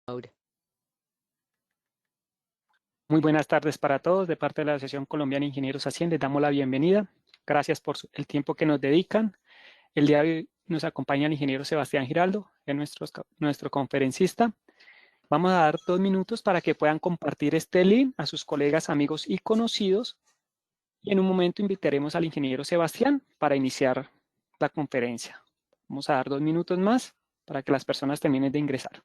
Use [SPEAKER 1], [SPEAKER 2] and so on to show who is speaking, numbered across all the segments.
[SPEAKER 1] Ahora.
[SPEAKER 2] Muy buenas tardes para todos. De parte de la Asociación Colombiana de Ingenieros ASIEN, les damos la bienvenida. Gracias por el tiempo que nos dedican. El día de hoy nos acompaña el ingeniero Sebastián Giraldo, es nuestro conferencista. Vamos a dar 2 minutos para que puedan compartir este link a sus colegas, amigos y conocidos. Y en un momento invitaremos al ingeniero Sebastián para iniciar la conferencia. Vamos a dar 2 minutos más para que las personas terminen de ingresar.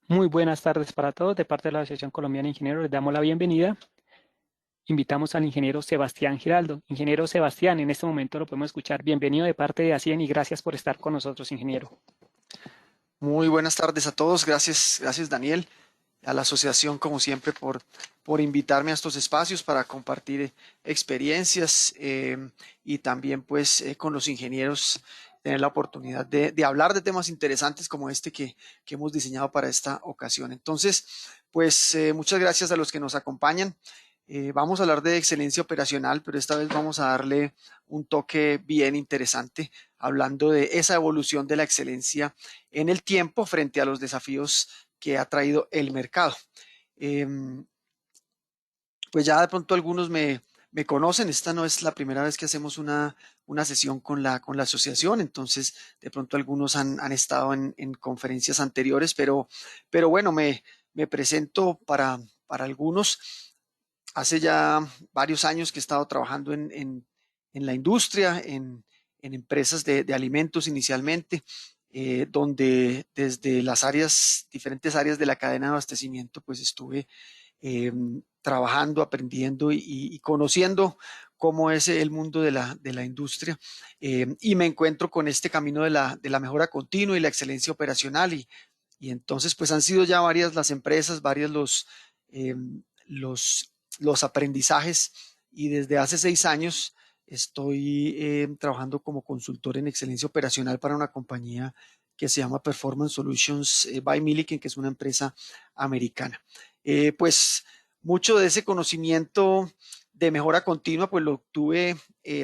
[SPEAKER 2] Muy buenas tardes para todos. De parte de la Asociación Colombiana de Ingenieros, les damos la bienvenida. Invitamos al ingeniero Sebastián Giraldo. Ingeniero Sebastián, en este momento lo podemos escuchar. Bienvenido de parte de ASIEN y gracias por estar con nosotros, ingeniero.
[SPEAKER 3] Muy buenas tardes a todos. Gracias Daniel, a la asociación como siempre por invitarme a estos espacios para compartir experiencias y también pues con los ingenieros tener la oportunidad de hablar de temas interesantes como este que hemos diseñado para esta ocasión. Entonces, pues muchas gracias a los que nos acompañan. Vamos a hablar de excelencia operacional, pero esta vez vamos a darle un toque bien interesante, hablando de esa evolución de la excelencia en el tiempo frente a los desafíos que ha traído el mercado. Eh, pues ya de pronto algunos me conocen, esta no es la primera vez que hacemos una sesión con la asociación, entonces de pronto algunos han estado en conferencias anteriores, pero bueno, me presento para algunos. Hace ya varios años que he estado trabajando en la industria, en empresas de alimentos inicialmente, donde desde las diferentes áreas de la cadena de abastecimiento, pues estuve trabajando, aprendiendo y conociendo cómo es el mundo de la industria. Y me encuentro con este camino de la mejora continua y la excelencia operacional. Y entonces, pues han sido ya varias las empresas, varios los los aprendizajes y desde hace 6 años estoy trabajando como consultor en excelencia operacional para una compañía que se llama Performance Solutions by Milliken, que es una empresa americana. Pues mucho de ese conocimiento de mejora continua, pues lo tuve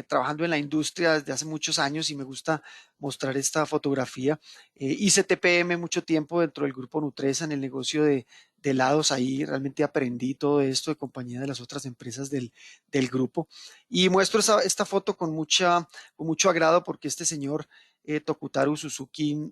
[SPEAKER 3] trabajando en la industria desde hace muchos años y me gusta mostrar esta fotografía. Hice TPM mucho tiempo dentro del grupo Nutresa en el negocio de helados. Ahí realmente aprendí todo esto de compañía de las otras empresas del grupo. Y muestro esta foto con mucho agrado porque este señor Tokutaru Suzuki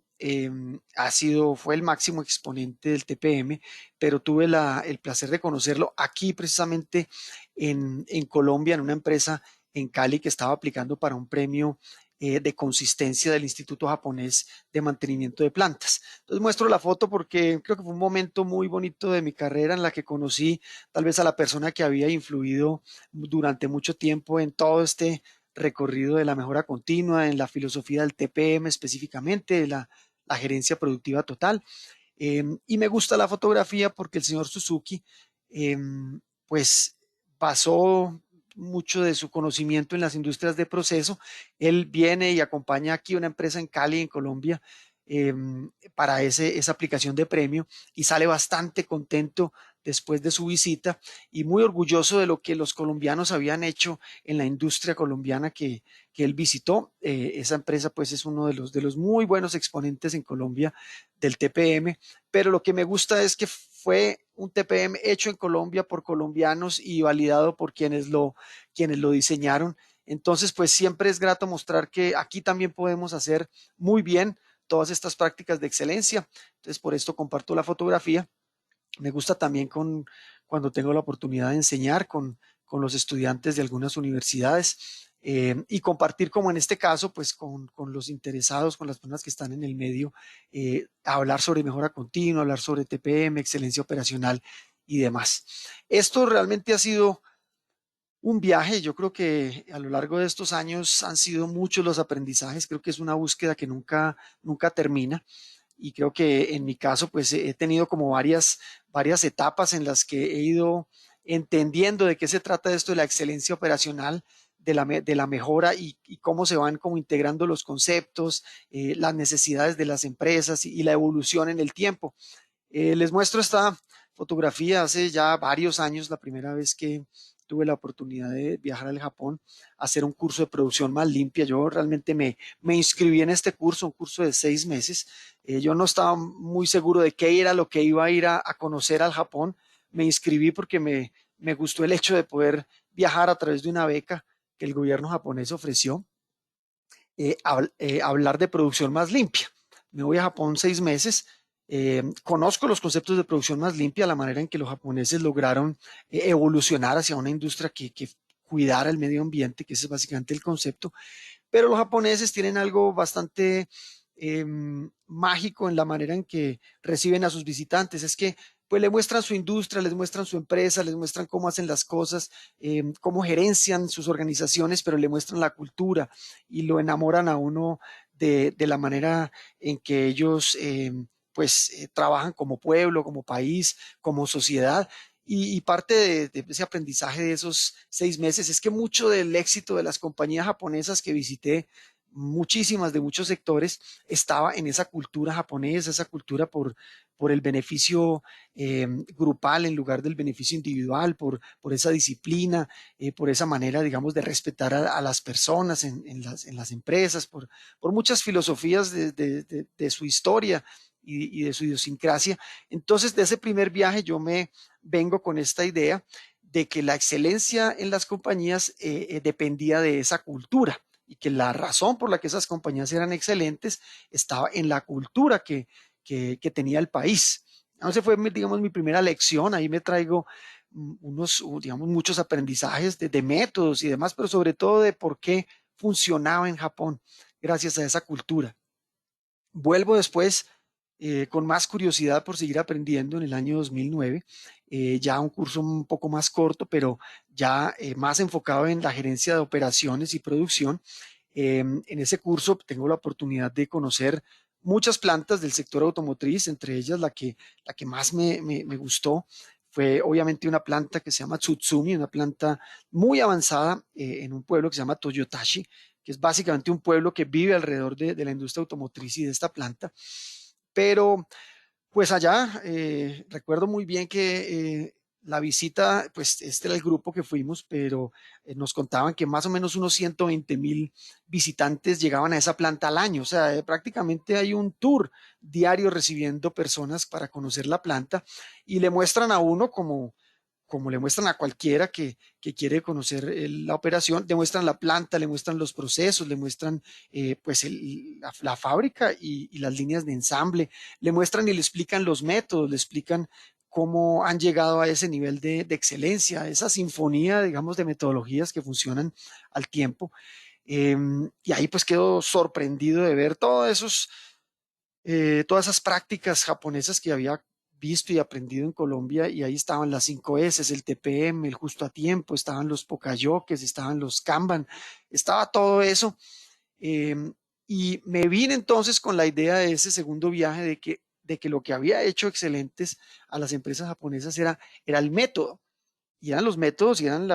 [SPEAKER 3] fue el máximo exponente del TPM, pero tuve el placer de conocerlo aquí precisamente en Colombia, en una empresa en Cali que estaba aplicando para un premio de consistencia del Instituto Japonés de Mantenimiento de Plantas. Entonces muestro la foto porque creo que fue un momento muy bonito de mi carrera en la que conocí tal vez a la persona que había influido durante mucho tiempo en todo este recorrido de la mejora continua, en la filosofía del TPM específicamente, de la gerencia productiva total. Y me gusta la fotografía porque el señor Suzuki, eh, pues, basó mucho de su conocimiento en las industrias de proceso. Él viene y acompaña aquí una empresa en Cali, en Colombia, eh, para esa aplicación de premio y sale bastante contento después de su visita y muy orgulloso de lo que los colombianos habían hecho en la industria colombiana que que él visitó. Esa empresa pues es uno de los muy buenos exponentes en Colombia del TPM, pero lo que me gusta es que fue un TPM hecho en Colombia por colombianos y validado por quienes lo diseñaron. Entonces, pues siempre es grato mostrar que aquí también podemos hacer muy bien todas estas prácticas de excelencia. Entonces, por esto comparto la fotografía. Me gusta también cuando tengo la oportunidad de enseñar con los estudiantes de algunas universidades y compartir, como en este caso, pues con los interesados, con las personas que están en el medio, hablar sobre mejora continua, hablar sobre TPM, excelencia operacional y demás. Esto realmente ha sido un viaje. Yo creo que a lo largo de estos años han sido muchos los aprendizajes. Creo que es una búsqueda que nunca termina. Y creo que en mi caso, pues he tenido como varias etapas en las que he ido entendiendo de qué se trata esto de la excelencia operacional, de la mejora y cómo se van como integrando los conceptos, las necesidades de las empresas y la evolución en el tiempo. Les muestro esta fotografía hace ya varios años, la primera vez que tuve la oportunidad de viajar al Japón, a hacer un curso de producción más limpia. Yo realmente me inscribí en este curso, un curso de 6 meses. Yo no estaba muy seguro de qué era lo que iba a ir a conocer al Japón. Me inscribí porque me gustó el hecho de poder viajar a través de una beca que el gobierno japonés ofreció, hablar de producción más limpia. Me voy a Japón 6 meses. Conozco los conceptos de producción más limpia, la manera en que los japoneses lograron evolucionar hacia una industria que cuidara el medio ambiente, que ese es básicamente el concepto. Pero los japoneses tienen algo bastante mágico en la manera en que reciben a sus visitantes. Es que pues le muestran su industria, les muestran su empresa, les muestran cómo hacen las cosas, cómo gerencian sus organizaciones, pero le muestran la cultura y lo enamoran a uno de la manera en que ellos trabajan como pueblo, como país, como sociedad. Y parte de ese aprendizaje de esos 6 meses es que mucho del éxito de las compañías japonesas que visité, muchísimas de muchos sectores, estaba en esa cultura japonesa, esa cultura por el beneficio grupal en lugar del beneficio individual, por esa disciplina, por esa manera, digamos, de respetar a las personas en las empresas, por muchas filosofías de su historia y de su idiosincrasia. Entonces, de ese primer viaje yo me vengo con esta idea de que la excelencia en las compañías dependía de esa cultura y que la razón por la que esas compañías eran excelentes estaba en la cultura que tenía el país. Entonces fue, digamos, mi primera lección. Ahí me traigo digamos, muchos aprendizajes de métodos y demás, pero sobre todo de por qué funcionaba en Japón gracias a esa cultura. Vuelvo después con más curiosidad por seguir aprendiendo en el año 2009, ya un curso un poco más corto, pero ya más enfocado en la gerencia de operaciones y producción. En ese curso tengo la oportunidad de conocer muchas plantas del sector automotriz, entre ellas la que más me gustó fue obviamente una planta que se llama Tsutsumi, una planta muy avanzada en un pueblo que se llama Toyotashi, que es básicamente un pueblo que vive alrededor de la industria automotriz y de esta planta. Pero pues allá recuerdo muy bien que la visita, pues este era el grupo que fuimos, pero nos contaban que más o menos unos 120,000 visitantes llegaban a esa planta al año. O sea, prácticamente hay un tour diario recibiendo personas para conocer la planta y le muestran a uno como le muestran a cualquiera que quiere conocer la operación, le muestran la planta, le muestran los procesos, le muestran la fábrica y las líneas de ensamble, le muestran y le explican los métodos, le explican cómo han llegado a ese nivel de excelencia, esa sinfonía, digamos, de metodologías que funcionan al tiempo. Y ahí pues quedo sorprendido de ver todas esas prácticas japonesas que había visto y aprendido en Colombia, y ahí estaban las 5S, el TPM, el justo a tiempo, estaban los pokayokes, estaban los Kanban, estaba todo eso. eh, y me vine entonces con la idea de ese segundo viaje de que lo que había hecho excelentes a las empresas japonesas era el método. Y eran los métodos y eran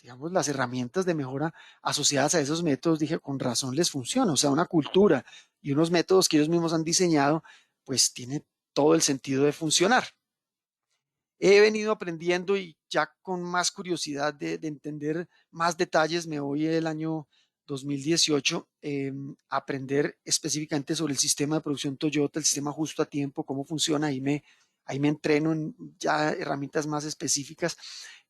[SPEAKER 3] digamos, las herramientas de mejora asociadas a esos métodos. Dije, con razón les funciona. O sea, una cultura y unos métodos que ellos mismos han diseñado, pues tiene todo el sentido de funcionar. He venido aprendiendo y ya con más curiosidad de entender más detalles, me voy el año 2018, aprender específicamente sobre el sistema de producción Toyota, el sistema justo a tiempo, cómo funciona. Ahí me entreno en ya herramientas más específicas,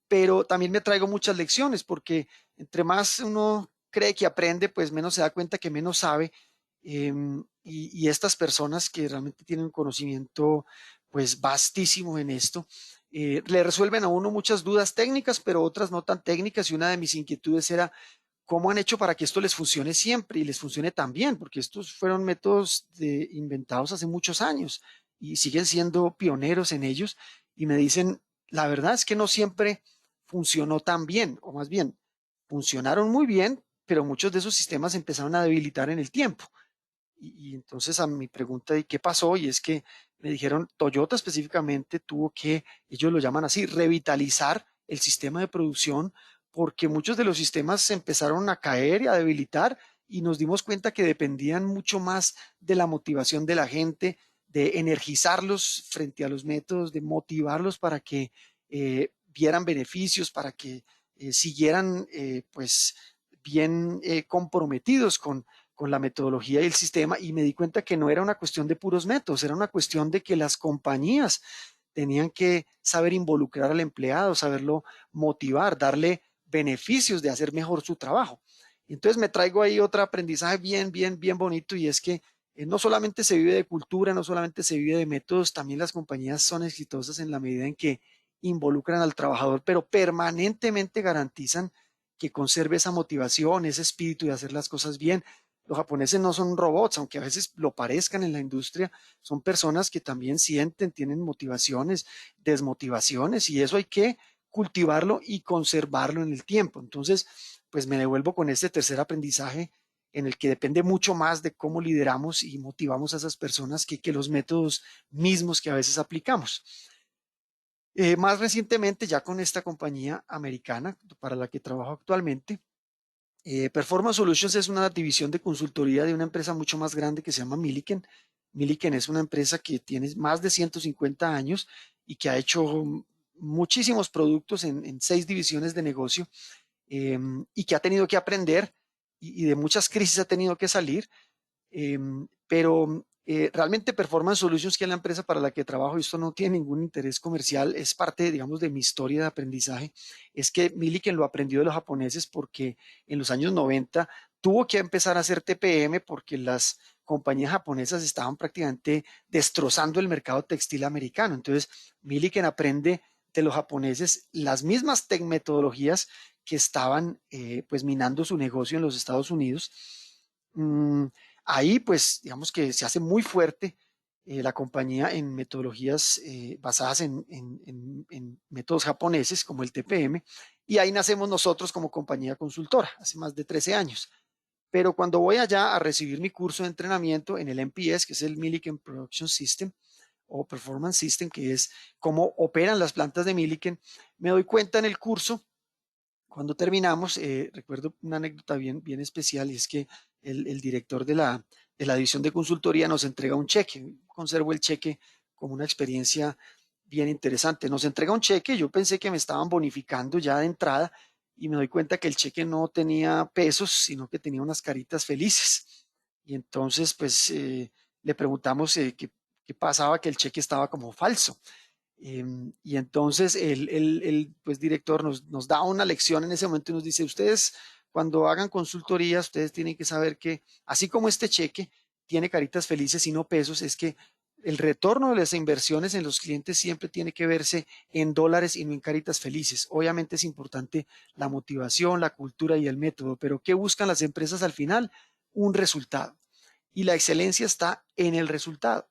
[SPEAKER 3] pero también me traigo muchas lecciones porque entre más uno cree que aprende, pues menos se da cuenta que menos sabe. Y estas personas que realmente tienen un conocimiento pues vastísimo en esto, le resuelven a uno muchas dudas técnicas, pero otras no tan técnicas. Y una de mis inquietudes era cómo han hecho para que esto les funcione siempre y les funcione tan bien, porque estos fueron métodos inventados hace muchos años y siguen siendo pioneros en ellos. Y me dicen, la verdad es que no siempre funcionó tan bien, o más bien, funcionaron muy bien, pero muchos de esos sistemas empezaron a debilitar en el tiempo. Y entonces a mi pregunta de qué pasó, y es que me dijeron, Toyota específicamente tuvo que, ellos lo llaman así, revitalizar el sistema de producción, porque muchos de los sistemas se empezaron a caer y a debilitar, y nos dimos cuenta que dependían mucho más de la motivación de la gente, de energizarlos frente a los métodos, de motivarlos para que vieran beneficios, para que siguieran pues bien comprometidos con la metodología y el sistema, y me di cuenta que no era una cuestión de puros métodos, era una cuestión de que las compañías tenían que saber involucrar al empleado, saberlo motivar, darle beneficios de hacer mejor su trabajo. Entonces me traigo ahí otro aprendizaje bien bonito, y es que no solamente se vive de cultura, no solamente se vive de métodos, también las compañías son exitosas en la medida en que involucran al trabajador, pero permanentemente garantizan que conserve esa motivación, ese espíritu de hacer las cosas bien. Los japoneses no son robots, aunque a veces lo parezcan en la industria, son personas que también sienten, tienen motivaciones, desmotivaciones, y eso hay que cultivarlo y conservarlo en el tiempo. Entonces, pues me devuelvo con este tercer aprendizaje en el que depende mucho más de cómo lideramos y motivamos a esas personas que los métodos mismos que a veces aplicamos. Más recientemente, ya con esta compañía americana para la que trabajo actualmente, Performance Solutions es una división de consultoría de una empresa mucho más grande que se llama Milliken. Milliken es una empresa que tiene más de 150 años y que ha hecho muchísimos productos en 6 divisiones de negocio, y que ha tenido que aprender y de muchas crisis ha tenido que salir. Pero realmente Performance Solutions, que es la empresa para la que trabajo, y esto no tiene ningún interés comercial, es parte, digamos, de mi historia de aprendizaje. Es que Milliken lo aprendió de los japoneses porque en los años 90 tuvo que empezar a hacer TPM porque las compañías japonesas estaban prácticamente destrozando el mercado textil americano. Entonces, Milliken aprende de los japoneses las mismas metodologías que estaban pues minando su negocio en los Estados Unidos. Mm, Ahí, pues, digamos que se hace muy fuerte la compañía en metodologías basadas en métodos japoneses como el TPM, y ahí nacemos nosotros como compañía consultora hace más de 13 años. Pero cuando voy allá a recibir mi curso de entrenamiento en el MPS, que es el Milliken Production System o Performance System, que es cómo operan las plantas de Milliken, me doy cuenta en el curso cuando terminamos. Recuerdo una anécdota bien especial, y es que el director de la división de consultoría nos entrega un cheque. Conservo el cheque como una experiencia bien interesante. Nos entrega un cheque, yo pensé que me estaban bonificando ya de entrada, y me doy cuenta que el cheque no tenía pesos, sino que tenía unas caritas felices. Y entonces, pues, le preguntamos qué pasaba, que el cheque estaba como falso. Y entonces pues, director nos da una lección en ese momento y nos dice, ustedes cuando hagan consultorías, ustedes tienen que saber que así como este cheque tiene caritas felices y no pesos, es que el retorno de las inversiones en los clientes siempre tiene que verse en dólares y no en caritas felices. Obviamente es importante la motivación, la cultura y el método, pero ¿qué buscan las empresas al final? Un resultado. Y la excelencia está en el resultado.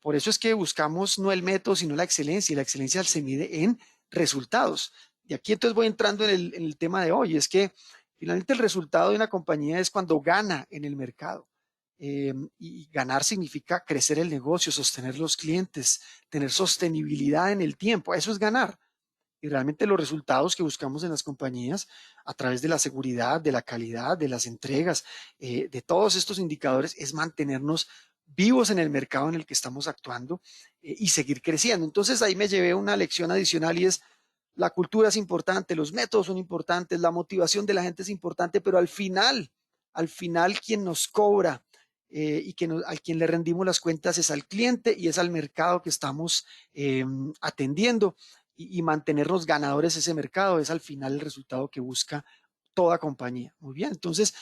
[SPEAKER 3] Por eso es que buscamos no el método, sino la excelencia, y la excelencia se mide en resultados. Y aquí entonces voy entrando en el tema de hoy, es que finalmente el resultado de una compañía es cuando gana en el mercado. Y ganar significa crecer el negocio, sostener los clientes, tener sostenibilidad en el tiempo. Eso es ganar. Y realmente los resultados que buscamos en las compañías a través de la seguridad, de la calidad, de las entregas, de todos estos indicadores, es mantenernos vivos en el mercado en el que estamos actuando, y seguir creciendo. Entonces ahí me llevé una lección adicional, y es la cultura es importante, los métodos son importantes, la motivación de la gente es importante, pero al final quien nos cobra y al quien le rendimos las cuentas es al cliente y es al mercado que estamos atendiendo y mantenernos ganadores ese mercado es al final el resultado que busca toda compañía. Muy bien, entonces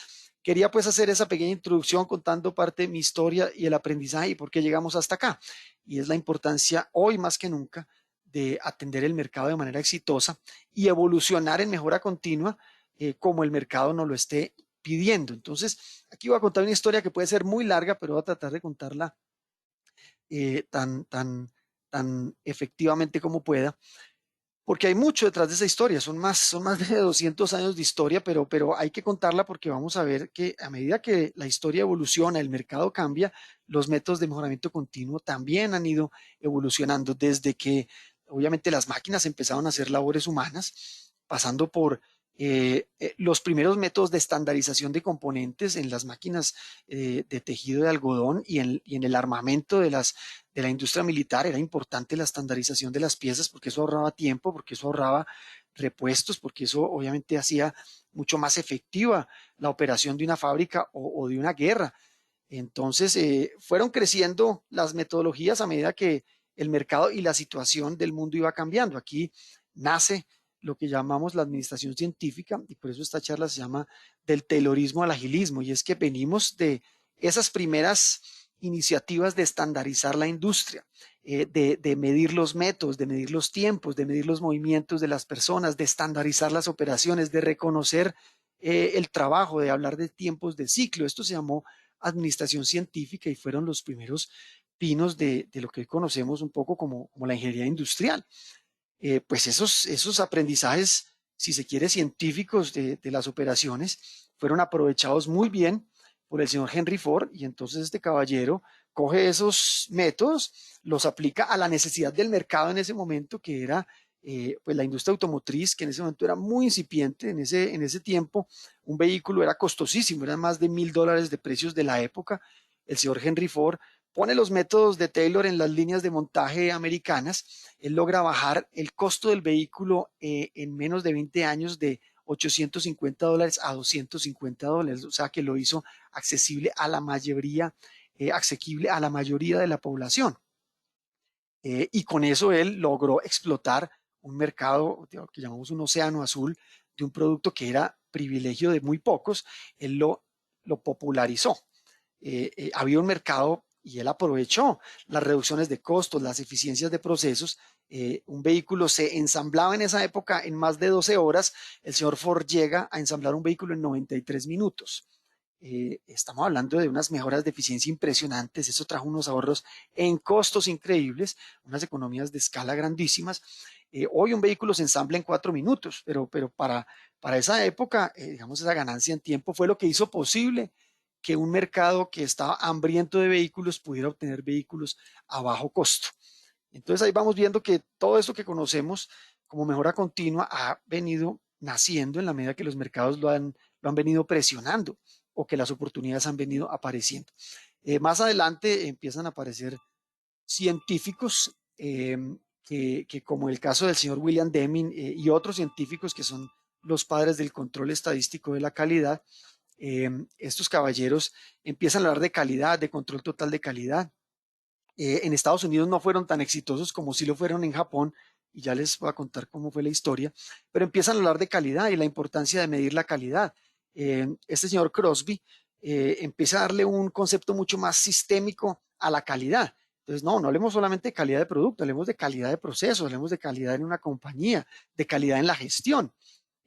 [SPEAKER 3] quería pues hacer esa pequeña introducción contando parte de mi historia y el aprendizaje y por qué llegamos hasta acá. Y es la importancia hoy más que nunca de atender el mercado de manera exitosa y evolucionar en mejora continua como el mercado nos lo esté pidiendo. Entonces, aquí voy a contar una historia que puede ser muy larga, pero voy a tratar de contarla tan efectivamente como pueda, porque hay mucho detrás de esa historia, son más de 200 años de historia, pero hay que contarla porque vamos a ver que a medida que la historia evoluciona, el mercado cambia, los métodos de mejoramiento continuo también han ido evolucionando desde que obviamente las máquinas empezaron a hacer labores humanas, pasando por los primeros métodos de estandarización de componentes en las máquinas de tejido de algodón y en el armamento de la industria militar. Era importante la estandarización de las piezas porque eso ahorraba tiempo, porque eso ahorraba repuestos, porque eso obviamente hacía mucho más efectiva la operación de una fábrica o de una guerra. Entonces, fueron creciendo las metodologías a medida que el mercado y la situación del mundo iba cambiando. Aquí nace lo que llamamos la administración científica y por eso esta charla se llama del Taylorismo al agilismo y es que venimos de esas primeras iniciativas de estandarizar la industria, de medir los métodos, de medir los tiempos, de medir los movimientos de las personas, de estandarizar las operaciones, de reconocer el trabajo, de hablar de tiempos de ciclo. Esto se llamó administración científica y fueron los primeros pinos de lo que hoy conocemos un poco como la ingeniería industrial. Pues esos aprendizajes, si se quiere, científicos de las operaciones, fueron aprovechados muy bien por el señor Henry Ford y entonces este caballero coge esos métodos, los aplica a la necesidad del mercado en ese momento, que era pues la industria automotriz, que en ese momento era muy incipiente, en ese tiempo un vehículo era costosísimo, eran más de $1,000 de precios de la época. El señor Henry Ford pone los métodos de Taylor en las líneas de montaje americanas. Él logra bajar el costo del vehículo en menos de 20 años de $850 a $250, o sea que lo hizo accesible a la mayoría, asequible a la mayoría de la población. Y con eso él logró explotar un mercado que llamamos un océano azul de un producto que era privilegio de muy pocos, él lo popularizó. Había un mercado y él aprovechó las reducciones de costos, las eficiencias de procesos. Un vehículo se ensamblaba en esa época en más de 12 horas. El señor Ford llega a ensamblar un vehículo en 93 minutos. Estamos hablando de unas mejoras de eficiencia impresionantes. Eso trajo unos ahorros en costos increíbles, unas economías de escala grandísimas. Hoy un vehículo se ensambla en 4 minutos, pero para esa época, digamos, esa ganancia en tiempo fue lo que hizo posible que un mercado que estaba hambriento de vehículos pudiera obtener vehículos a bajo costo. Entonces ahí vamos viendo que todo esto que conocemos como mejora continua ha venido naciendo en la medida que los mercados lo han venido presionando o que las oportunidades han venido apareciendo. Más adelante empiezan a aparecer científicos que como el caso del señor William Deming y otros científicos que son los padres del control estadístico de la calidad, estos caballeros empiezan a hablar de calidad, de control total de calidad. En Estados Unidos no fueron tan exitosos como sí lo fueron en Japón, y ya les voy a contar cómo fue la historia, pero empiezan a hablar de calidad y la importancia de medir la calidad. Este señor Crosby empieza a darle un concepto mucho más sistémico a la calidad. Entonces, no hablemos solamente de calidad de producto, hablemos de calidad de proceso, hablemos de calidad en una compañía, de calidad en la gestión.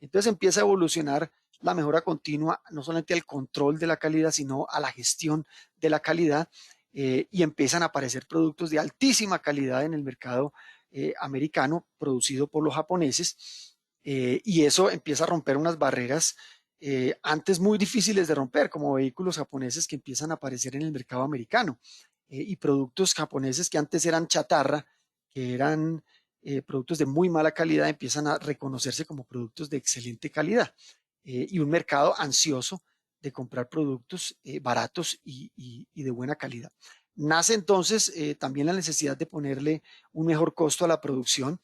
[SPEAKER 3] Entonces empieza a evolucionar la mejora continua, no solamente al control de la calidad, sino a la gestión de la calidad, y empiezan a aparecer productos de altísima calidad en el mercado americano, producido por los japoneses, y eso empieza a romper unas barreras antes muy difíciles de romper, como vehículos japoneses que empiezan a aparecer en el mercado americano, y productos japoneses que antes eran chatarra, que eran productos de muy mala calidad, empiezan a reconocerse como productos de excelente calidad, y un mercado ansioso de comprar productos baratos y de buena calidad. Nace entonces también la necesidad de ponerle un mejor costo a la producción,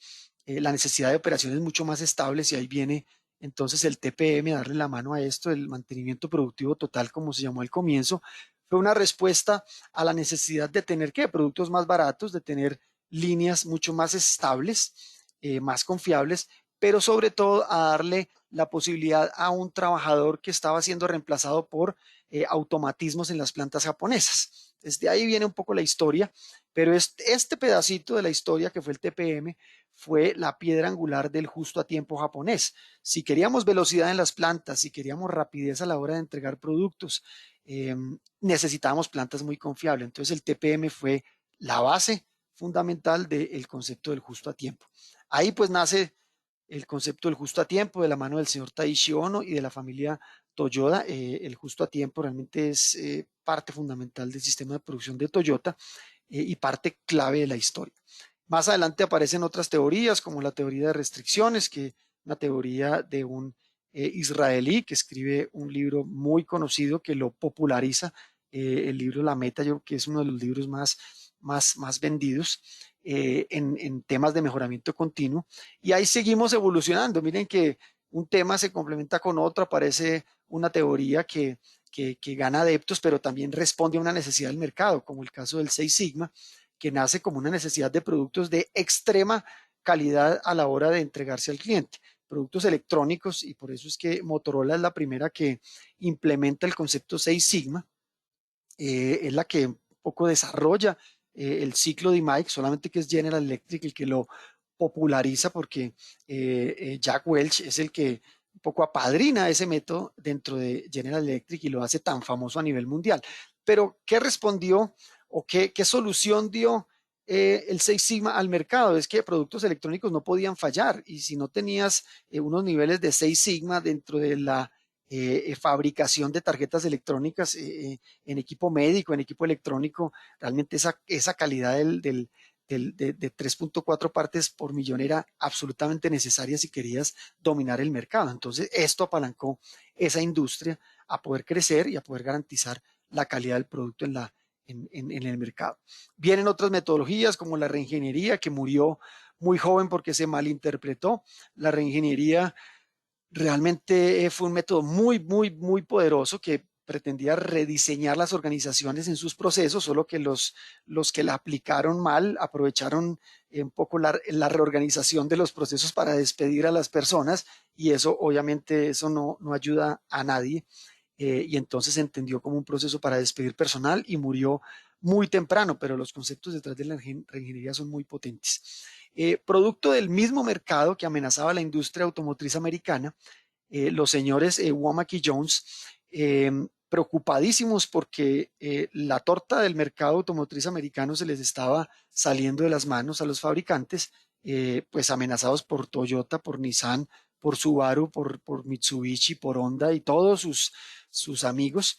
[SPEAKER 3] la necesidad de operaciones mucho más estables y ahí viene entonces el TPM a darle la mano a esto, el mantenimiento productivo total, como se llamó al comienzo. Fue una respuesta a la necesidad de tener ¿qué? Productos más baratos, de tener líneas mucho más estables, más confiables, pero sobre todo a darle la posibilidad a un trabajador que estaba siendo reemplazado por automatismos en las plantas japonesas. Desde ahí viene un poco la historia, pero este pedacito de la historia que fue el TPM fue la piedra angular del justo a tiempo japonés. Si queríamos velocidad en las plantas, si queríamos rapidez a la hora de entregar productos, necesitábamos plantas muy confiables. Entonces el TPM fue la base fundamental del concepto del justo a tiempo. Ahí pues nace el concepto del justo a tiempo de la mano del señor Taishi Ono y de la familia Toyoda. El justo a tiempo realmente es parte fundamental del sistema de producción de Toyota y parte clave de la historia. Más adelante aparecen otras teorías, como la teoría de restricciones, que es una teoría de un israelí que escribe un libro muy conocido que lo populariza, el libro La Meta, yo creo que es uno de los libros más vendidos en temas de mejoramiento continuo. Y ahí seguimos evolucionando. Miren que un tema se complementa con otro, aparece una teoría que gana adeptos, pero también responde a una necesidad del mercado, como el caso del Seis Sigma, que nace como una necesidad de productos de extrema calidad a la hora de entregarse al cliente. Productos electrónicos, y por eso es que Motorola es la primera que implementa el concepto Seis Sigma, es la que un poco desarrolla el ciclo de Mike, solamente que es General Electric el que lo populariza porque Jack Welch es el que un poco apadrina ese método dentro de General Electric y lo hace tan famoso a nivel mundial. Pero, ¿qué respondió o qué solución dio el Six Sigma al mercado? Es que productos electrónicos no podían fallar y si no tenías unos niveles de Six Sigma dentro de la fabricación de tarjetas electrónicas en equipo médico, en equipo electrónico, realmente esa calidad de 3.4 partes por millón era absolutamente necesaria si querías dominar el mercado. Entonces, esto apalancó esa industria a poder crecer y a poder garantizar la calidad del producto en el mercado. Vienen otras metodologías como la reingeniería, que murió muy joven porque se malinterpretó. La reingeniería realmente fue un método muy poderoso que pretendía rediseñar las organizaciones en sus procesos, solo que los que la aplicaron mal aprovecharon un poco la reorganización de los procesos para despedir a las personas y eso obviamente eso no ayuda a nadie y entonces se entendió como un proceso para despedir personal y murió muy temprano, pero los conceptos detrás de la reingeniería son muy potentes. Producto del mismo mercado que amenazaba la industria automotriz americana, los señores Womack y Jones, preocupadísimos porque la torta del mercado automotriz americano se les estaba saliendo de las manos a los fabricantes, pues amenazados por Toyota, por Nissan, por Subaru, por Mitsubishi, por Honda y todos sus amigos.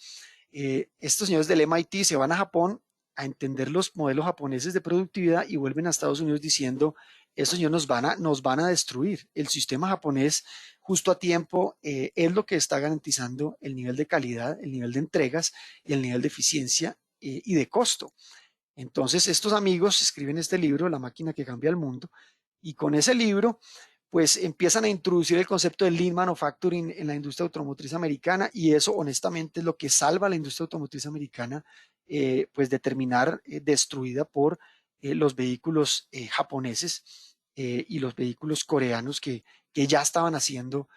[SPEAKER 3] Estos señores del MIT se van a Japón a entender los modelos japoneses de productividad y vuelven a Estados Unidos diciendo, estos señores nos van a destruir. El sistema japonés justo a tiempo es lo que está garantizando el nivel de calidad, el nivel de entregas y el nivel de eficiencia y de costo. Entonces, estos amigos escriben este libro, La máquina que cambia el mundo, y con ese libro, pues empiezan a introducir el concepto de Lean Manufacturing en la industria automotriz americana, y eso honestamente es lo que salva a la industria automotriz americana, pues de terminar destruida por los vehículos japoneses y los vehículos coreanos que ya estaban haciendo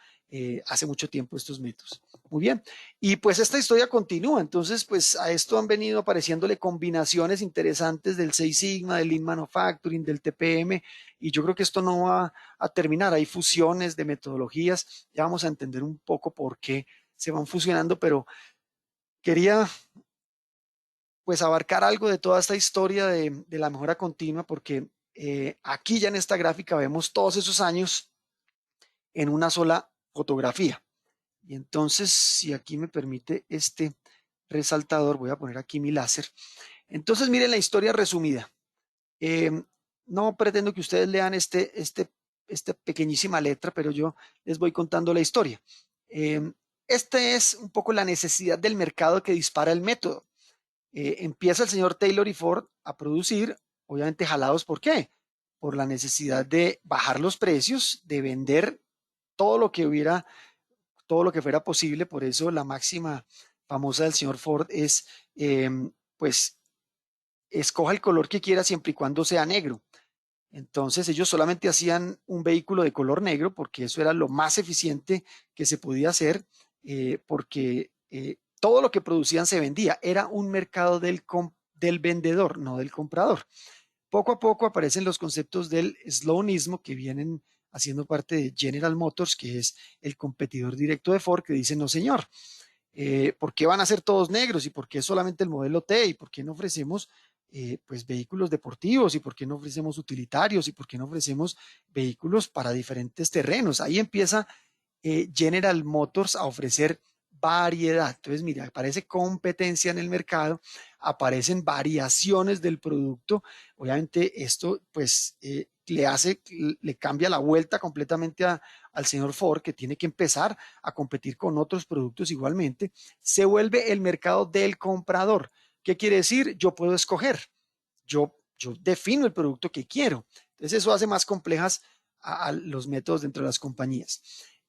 [SPEAKER 3] hace mucho tiempo estos métodos. Muy bien. Y pues esta historia continúa, entonces pues a esto han venido apareciéndole combinaciones interesantes del Six Sigma, del Lean Manufacturing, del TPM, y yo creo que esto no va a terminar, hay fusiones de metodologías, ya vamos a entender un poco por qué se van fusionando, pero quería pues abarcar algo de toda esta historia de la mejora continua, porque aquí ya en esta gráfica vemos todos esos años en una sola fotografía. Y entonces, si aquí me permite este resaltador, voy a poner aquí mi láser. Entonces, miren la historia resumida. Eh, no pretendo que ustedes lean esta pequeñísima letra, pero yo les voy contando la historia. Esta es un poco la necesidad del mercado que dispara el método. Empieza el señor Taylor y Ford a producir, obviamente jalados, ¿por qué? por la necesidad de bajar los precios, de vender todo lo que hubiera, todo lo que fuera posible. Por eso la máxima famosa del señor Ford es, pues, escoja el color que quiera siempre y cuando sea negro. Entonces ellos solamente hacían un vehículo de color negro porque eso era lo más eficiente que se podía hacer, porque todo lo que producían se vendía. Era un mercado del vendedor, no del comprador. Poco a poco aparecen los conceptos del slowismo que vienen haciendo parte de General Motors, que es el competidor directo de Ford, que dice, no señor, ¿por qué van a ser todos negros? ¿Y por qué solamente el modelo T? ¿Y por qué no ofrecemos pues vehículos deportivos? ¿Y por qué no ofrecemos utilitarios? ¿Y por qué no ofrecemos vehículos para diferentes terrenos? Ahí empieza General Motors a ofrecer variedad. Entonces, mira, aparece competencia en el mercado, aparecen variaciones del producto. Obviamente esto pues le cambia la vuelta completamente al señor Ford, que tiene que empezar a competir con otros productos igualmente. Se vuelve el mercado del comprador. ¿Qué quiere decir? Yo puedo escoger, yo defino el producto que quiero. Entonces eso hace más complejas a los métodos dentro de las compañías.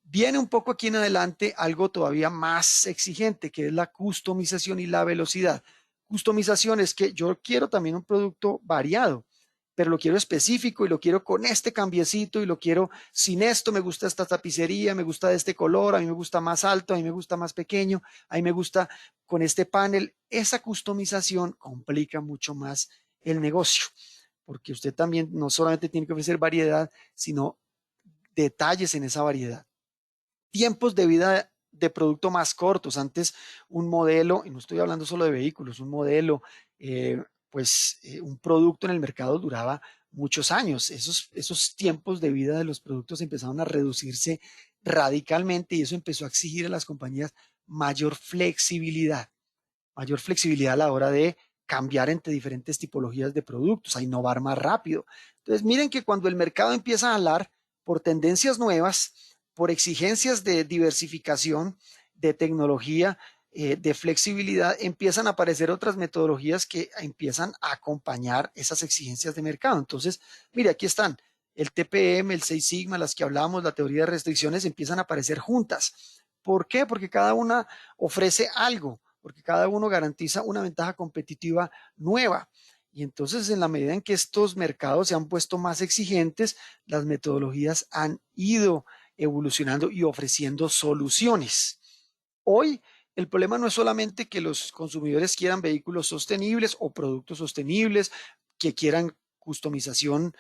[SPEAKER 3] Viene un poco aquí en adelante algo todavía más exigente, que es la customización y la velocidad. Customización es que yo quiero también un producto variado, pero lo quiero específico y lo quiero con este cambiecito y lo quiero sin esto. Me gusta esta tapicería, me gusta de este color, a mí me gusta más alto, a mí me gusta más pequeño, a mí me gusta con este panel. Esa customización complica mucho más el negocio, porque usted también no solamente tiene que ofrecer variedad, sino detalles en esa variedad. Tiempos de vida de producto más cortos. Antes un modelo, y no estoy hablando solo de vehículos, un modelo, un producto en el mercado duraba muchos años. Esos tiempos de vida de los productos empezaron a reducirse radicalmente y eso empezó a exigir a las compañías mayor flexibilidad a la hora de cambiar entre diferentes tipologías de productos, a innovar más rápido. Entonces, miren que cuando el mercado empieza a hablar por tendencias nuevas, por exigencias de diversificación, de tecnología, de flexibilidad, empiezan a aparecer otras metodologías que empiezan a acompañar esas exigencias de mercado. Entonces, mire, aquí están el TPM, el 6 Sigma, las que hablamos, la teoría de restricciones, empiezan a aparecer juntas. ¿Por qué? Porque cada una ofrece algo, porque cada uno garantiza una ventaja competitiva nueva. Y entonces, en la medida en que estos mercados se han puesto más exigentes, las metodologías han ido evolucionando y ofreciendo soluciones. Hoy, el problema no es solamente que los consumidores quieran vehículos sostenibles o productos sostenibles, que quieran customización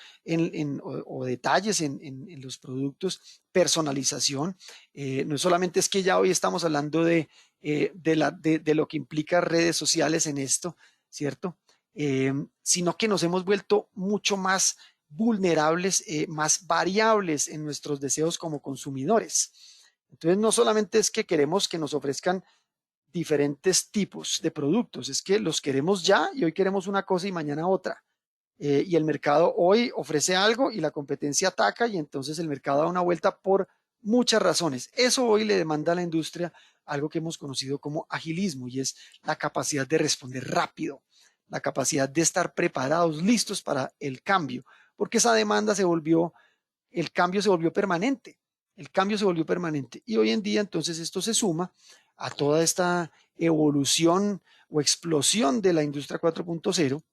[SPEAKER 3] o detalles en los productos, personalización. No solamente es que ya hoy estamos hablando de lo que implica redes sociales en esto, ¿cierto? Sino que nos hemos vuelto mucho más vulnerables, más variables en nuestros deseos como consumidores. Entonces, no solamente es que queremos que nos ofrezcan diferentes tipos de productos, es que los queremos ya y hoy queremos una cosa y mañana otra. Y el mercado hoy ofrece algo y la competencia ataca y entonces el mercado da una vuelta por muchas razones. Eso hoy le demanda a la industria algo que hemos conocido como agilismo y es la capacidad de responder rápido, la capacidad de estar preparados, listos para el cambio, porque esa demanda el cambio se volvió permanente. El cambio se volvió permanente. Y hoy en día, entonces, esto se suma a toda esta evolución o explosión de la industria 4.0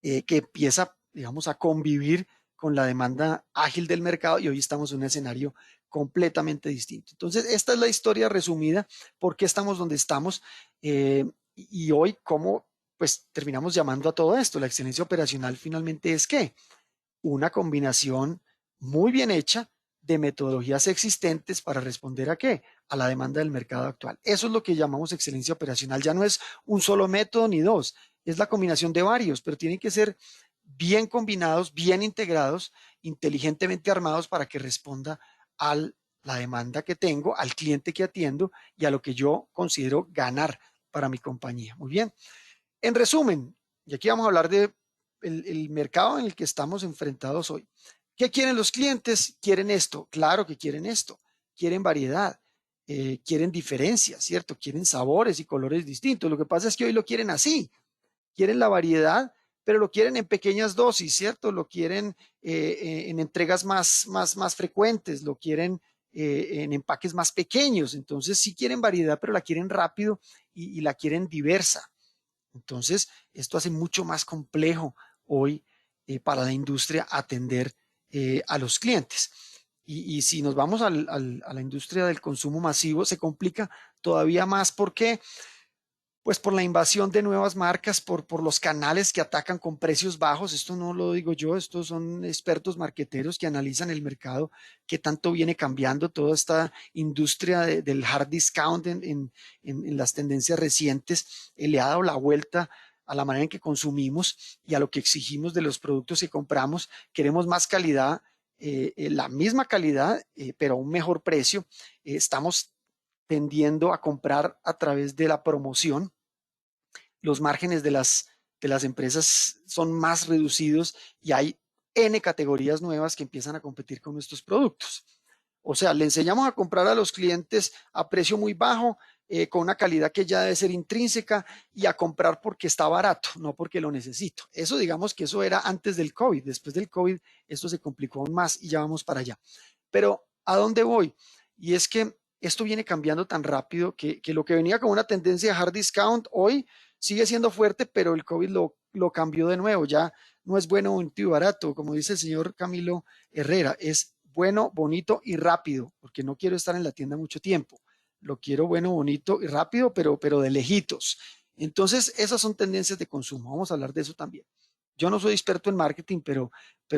[SPEAKER 3] que empieza, digamos, a convivir con la demanda ágil del mercado y hoy estamos en un escenario completamente distinto. Entonces, esta es la historia resumida, por qué estamos donde estamos y hoy cómo pues terminamos llamando a todo esto. La excelencia operacional finalmente es ¿qué? Una combinación muy bien hecha de metodologías existentes para responder a qué? A la demanda del mercado actual. Eso es lo que llamamos excelencia operacional. Ya no es un solo método ni dos, es la combinación de varios, pero tienen que ser bien combinados, bien integrados, inteligentemente armados para que responda a la demanda que tengo, al cliente que atiendo y a lo que yo considero ganar para mi compañía. Muy bien. En resumen, y aquí vamos a hablar de el mercado en el que estamos enfrentados hoy. ¿Qué quieren los clientes? Quieren esto, claro que quieren esto, quieren variedad, quieren diferencias, ¿cierto? Quieren sabores y colores distintos. Lo que pasa es que hoy lo quieren así, quieren la variedad, pero lo quieren en pequeñas dosis, ¿cierto? Lo quieren en entregas más frecuentes, lo quieren en empaques más pequeños. Entonces sí quieren variedad, pero la quieren rápido y la quieren diversa. Entonces, esto hace mucho más complejo hoy para la industria atender a los clientes. Y si nos vamos a la industria del consumo masivo, se complica todavía más. ¿Por qué? Pues por la invasión de nuevas marcas, por los canales que atacan con precios bajos. Esto no lo digo yo, estos son expertos marqueteros que analizan el mercado, qué tanto viene cambiando toda esta industria del hard discount en las tendencias recientes. Le ha dado la vuelta a la manera en que consumimos y a lo que exigimos de los productos que compramos. Queremos más calidad, la misma calidad, pero a un mejor precio. Estamos tendiendo a comprar a través de la promoción. Los márgenes de las empresas son más reducidos y hay N categorías nuevas que empiezan a competir con nuestros productos. O sea, le enseñamos a comprar a los clientes a precio muy bajo, con una calidad que ya debe ser intrínseca, y a comprar porque está barato, no porque lo necesito. Eso, digamos que eso era antes del COVID. Después del COVID esto se complicó aún más y ya vamos para allá. Pero ¿a dónde voy? Y es que esto viene cambiando tan rápido que lo que venía como una tendencia de hard discount hoy sigue siendo fuerte, pero el COVID lo cambió de nuevo. Ya no es bueno, bonito y barato, como dice el señor Camilo Herrera, es bueno, bonito y rápido, porque no quiero estar en la tienda mucho tiempo. Lo quiero bueno, bonito y rápido, pero de lejitos. Entonces, esas son tendencias de consumo. Vamos a hablar de eso también. Yo no soy experto en marketing, pero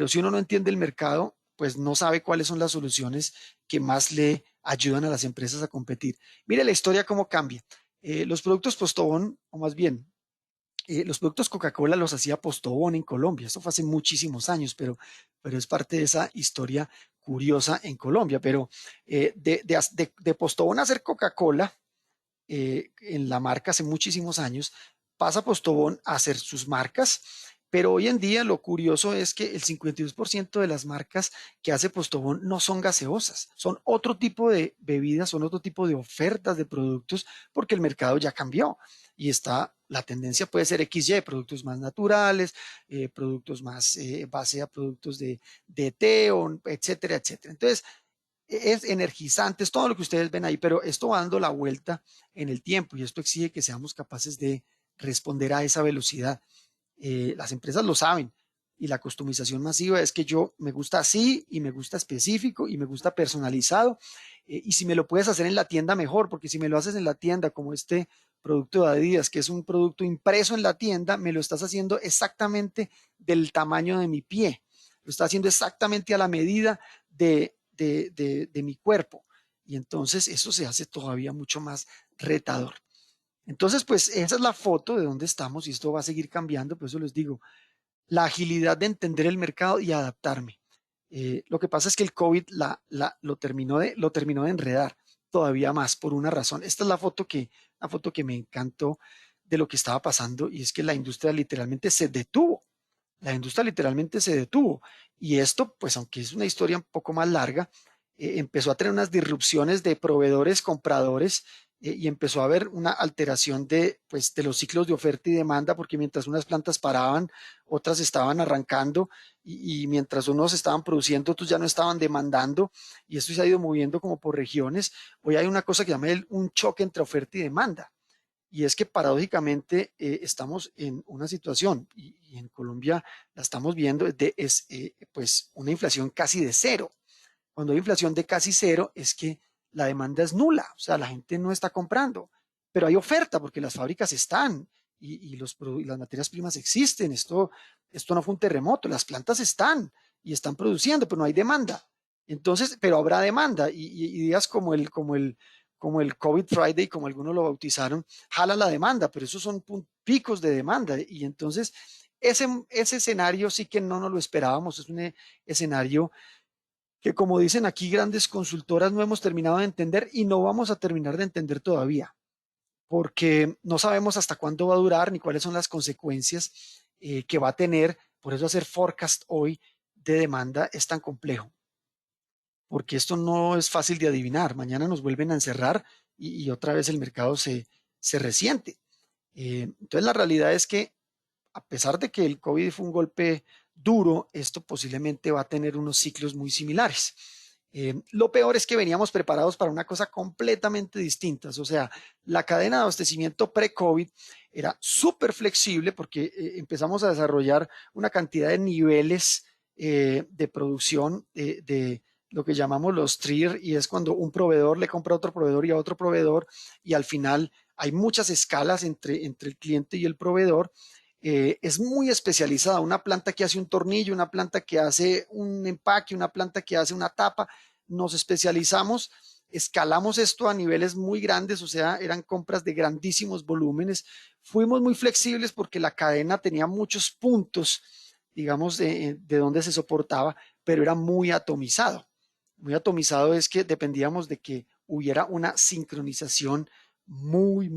[SPEAKER 3] si uno no entiende el mercado, pues no sabe cuáles son las soluciones que más le ayudan a las empresas a competir. Mire la historia cómo cambia. Los productos Postobón, o más bien, los productos Coca-Cola los hacía Postobón en Colombia. Esto fue hace muchísimos años, pero es parte de esa historia curiosa en Colombia. Pero de Postobón a hacer Coca-Cola en la marca hace muchísimos años, pasa Postobón a hacer sus marcas, pero hoy en día lo curioso es que el 52% de las marcas que hace Postobón no son gaseosas, son otro tipo de bebidas, son otro tipo de ofertas de productos, porque el mercado ya cambió y está, la tendencia puede ser XY, productos más naturales, productos más base a productos de té, etcétera, etcétera. Entonces, es energizante, es todo lo que ustedes ven ahí, pero esto va dando la vuelta en el tiempo y esto exige que seamos capaces de responder a esa velocidad. Las empresas lo saben y la customización masiva es que yo me gusta así y me gusta específico y me gusta personalizado, y si me lo puedes hacer en la tienda mejor, porque si me lo haces en la tienda como este producto de Adidas, que es un producto impreso en la tienda, me lo estás haciendo exactamente del tamaño de mi pie, lo estás haciendo exactamente a la medida de mi cuerpo, y entonces eso se hace todavía mucho más retador. Entonces, pues esa es la foto de dónde estamos y esto va a seguir cambiando, por eso les digo, la agilidad de entender el mercado y adaptarme. Lo que pasa es que el COVID lo terminó de enredar todavía más por una razón. Esta es la foto que me encantó de lo que estaba pasando, y es que la industria literalmente se detuvo. La industria literalmente se detuvo. Y esto, pues aunque es una historia un poco más larga, empezó a tener unas disrupciones de proveedores, compradores, y empezó a haber una alteración pues, de los ciclos de oferta y demanda, porque mientras unas plantas paraban, otras estaban arrancando, y mientras unos estaban produciendo, otros ya no estaban demandando, y esto se ha ido moviendo como por regiones. Hoy hay una cosa que llama un choque entre oferta y demanda. Y es que paradójicamente estamos en una situación, y en Colombia la estamos viendo, pues una inflación casi de cero. Cuando hay inflación de casi cero es que la demanda es nula, o sea, la gente no está comprando, pero hay oferta porque las fábricas están y las materias primas existen. Esto no fue un terremoto, las plantas están y están produciendo, pero no hay demanda. Entonces, pero habrá demanda, y días como el COVID Friday, como algunos lo bautizaron, jala la demanda, pero esos son picos de demanda, y entonces ese escenario sí que no nos lo esperábamos. Es un escenario que, como dicen aquí grandes consultoras, no hemos terminado de entender y no vamos a terminar de entender todavía, porque no sabemos hasta cuándo va a durar ni cuáles son las consecuencias que va a tener. Por eso hacer forecast hoy de demanda es tan complejo, porque esto no es fácil de adivinar. Mañana nos vuelven a encerrar y otra vez el mercado se resiente. Entonces la realidad es que a pesar de que el COVID fue un golpe duro, esto posiblemente va a tener unos ciclos muy similares. Lo peor es que veníamos preparados para una cosa completamente distinta. O sea, la cadena de abastecimiento pre-COVID era súper flexible porque empezamos a desarrollar una cantidad de niveles de producción de lo que llamamos los tier, y es cuando un proveedor le compra a otro proveedor y a otro proveedor, y al final hay muchas escalas entre el cliente y el proveedor. Es muy especializada, una planta que hace un tornillo, una planta que hace un empaque, una planta que hace una tapa. Nos especializamos, escalamos esto a niveles muy grandes, o sea, eran compras de grandísimos volúmenes. Fuimos muy flexibles porque la cadena tenía muchos puntos, digamos, de donde se soportaba, pero era muy atomizado. Muy atomizado es que dependíamos de que hubiera una sincronización muy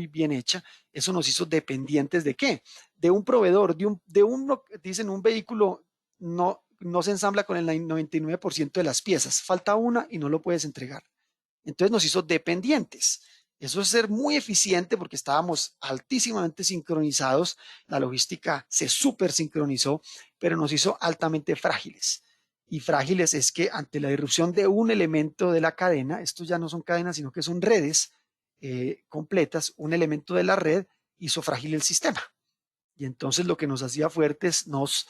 [SPEAKER 3] bien hecha. Eso nos hizo dependientes de qué? De un proveedor, dicen, un vehículo no se ensambla con el 99% de las piezas. Falta una y no lo puedes entregar. Entonces nos hizo dependientes. Eso es ser muy eficiente porque estábamos altísimamente sincronizados. La logística se súper sincronizó, pero nos hizo altamente frágiles. Y frágiles es que ante la irrupción de un elemento de la cadena, estos ya no son cadenas, sino que son redes completas, un elemento de la red hizo frágil el sistema. Y entonces lo que nos hacía fuertes nos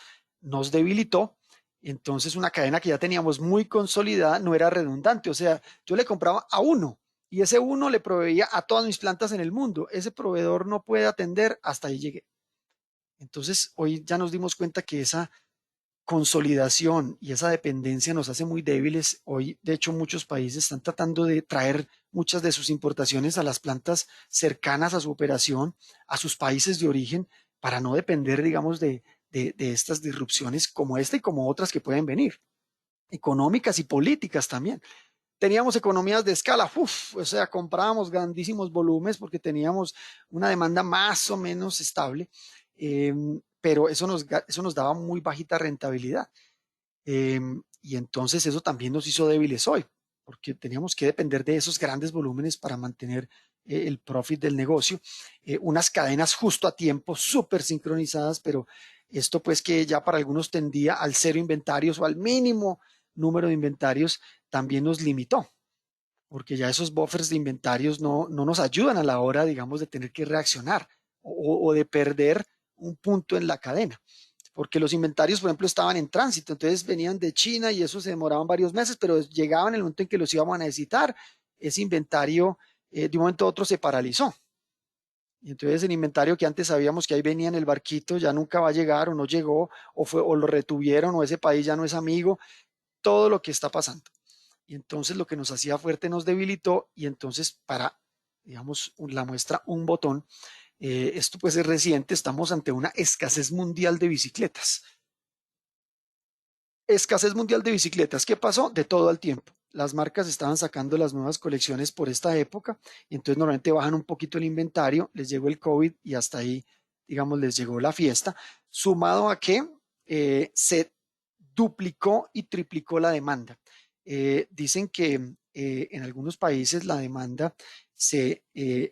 [SPEAKER 3] debilitó. Entonces una cadena que ya teníamos muy consolidada no era redundante. O sea, yo le compraba a uno y ese uno le proveía a todas mis plantas en el mundo. Ese proveedor no puede atender, hasta ahí llegué. Entonces hoy ya nos dimos cuenta que esa consolidación y esa dependencia nos hace muy débiles. Hoy, de hecho, muchos países están tratando de traer muchas de sus importaciones a las plantas cercanas a su operación, a sus países de origen, para no depender, digamos, de estas disrupciones como esta y como otras que pueden venir, económicas y políticas también. Teníamos economías de escala, o sea, comprábamos grandísimos volúmenes porque teníamos una demanda más o menos estable, eh, pero eso nos daba muy bajita rentabilidad. Y entonces eso también nos hizo débiles hoy, porque teníamos que depender de esos grandes volúmenes para mantener el profit del negocio. Unas cadenas justo a tiempo, súper sincronizadas, pero esto pues que ya para algunos tendía al cero inventarios o al mínimo número de inventarios, también nos limitó, porque ya esos buffers de inventarios no nos ayudan a la hora, digamos, de tener que reaccionar o de perder un punto en la cadena, porque los inventarios, por ejemplo, estaban en tránsito, entonces venían de China y eso se demoraban varios meses, pero llegaban el momento en que los íbamos a necesitar. Ese inventario de un momento a otro se paralizó. Y entonces el inventario que antes sabíamos que ahí venía en el barquito ya nunca va a llegar, o no llegó, o lo retuvieron, o ese país ya no es amigo, todo lo que está pasando. Y entonces lo que nos hacía fuerte nos debilitó, y entonces para, digamos, la muestra, un botón, esto pues es reciente, estamos ante una escasez mundial de bicicletas. Escasez mundial de bicicletas. ¿Qué pasó? De todo al tiempo. Las marcas estaban sacando las nuevas colecciones por esta época, y entonces normalmente bajan un poquito el inventario, les llegó el COVID y hasta ahí, digamos, les llegó la fiesta, sumado a que se duplicó y triplicó la demanda. Dicen que en algunos países la demanda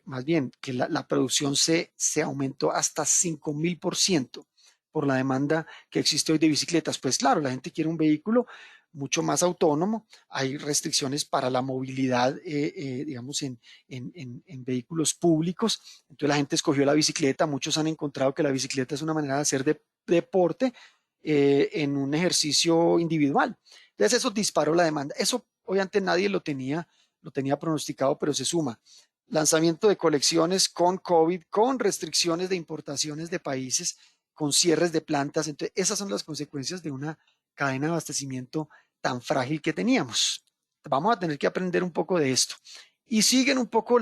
[SPEAKER 3] más bien que la producción se aumentó hasta 5000% por la demanda que existe hoy de bicicletas. Pues claro, la gente quiere un vehículo mucho más autónomo, hay restricciones para la movilidad, digamos, en vehículos públicos, entonces la gente escogió la bicicleta, muchos han encontrado que la bicicleta es una manera de hacer deporte en un ejercicio individual. Entonces eso disparó la demanda. Eso obviamente nadie lo tenía pronosticado, pero se suma. Lanzamiento de colecciones con COVID, con restricciones de importaciones de países, con cierres de plantas. Entonces esas son las consecuencias de una cadena de abastecimiento tan frágil que teníamos. Vamos a tener que aprender un poco de esto. Y siguen un poco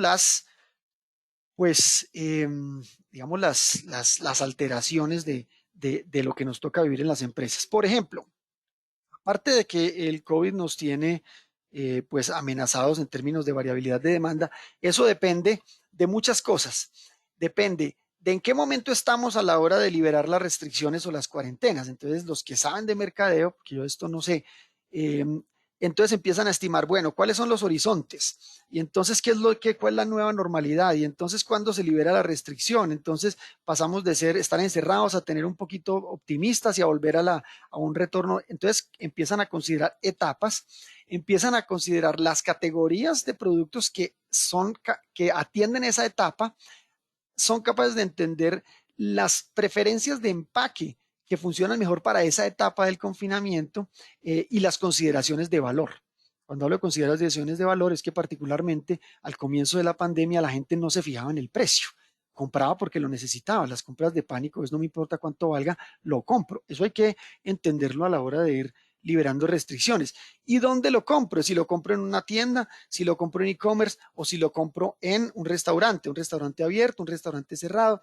[SPEAKER 3] pues, digamos, las alteraciones de lo que nos toca vivir en las empresas. Por ejemplo, aparte de que el COVID nos tiene pues amenazados en términos de variabilidad de demanda, eso depende de muchas cosas. Depende de en qué momento estamos a la hora de liberar las restricciones o las cuarentenas. Entonces, los que saben de mercadeo, porque yo esto no sé, eh, Entonces empiezan a estimar, bueno, ¿cuáles son los horizontes? Y entonces, ¿cuál es la nueva normalidad? Y entonces, ¿cuándo se libera la restricción? Entonces, pasamos de estar encerrados a tener un poquito optimistas y a volver a un retorno. Entonces, empiezan a considerar etapas, empiezan a considerar las categorías de productos que atienden esa etapa, son capaces de entender las preferencias de empaque que funcionan mejor para esa etapa del confinamiento y las consideraciones de valor. Cuando hablo de consideraciones de valor es que particularmente al comienzo de la pandemia la gente no se fijaba en el precio, compraba porque lo necesitaba. Las compras de pánico es no me importa cuánto valga, lo compro. Eso hay que entenderlo a la hora de ir liberando restricciones. ¿Y dónde lo compro? Si lo compro en una tienda, si lo compro en e-commerce o si lo compro en un restaurante abierto, un restaurante cerrado,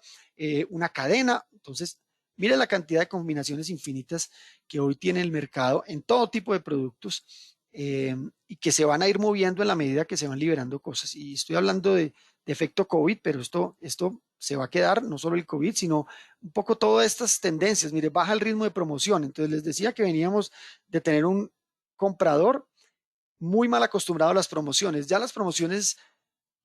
[SPEAKER 3] una cadena. Entonces, mire la cantidad de combinaciones infinitas que hoy tiene el mercado en todo tipo de productos y que se van a ir moviendo en la medida que se van liberando cosas. Y estoy hablando de efecto COVID, pero esto se va a quedar, no solo el COVID, sino un poco todas estas tendencias. Mire, baja el ritmo de promoción. Entonces les decía que veníamos de tener un comprador muy mal acostumbrado a las promociones. Ya las promociones,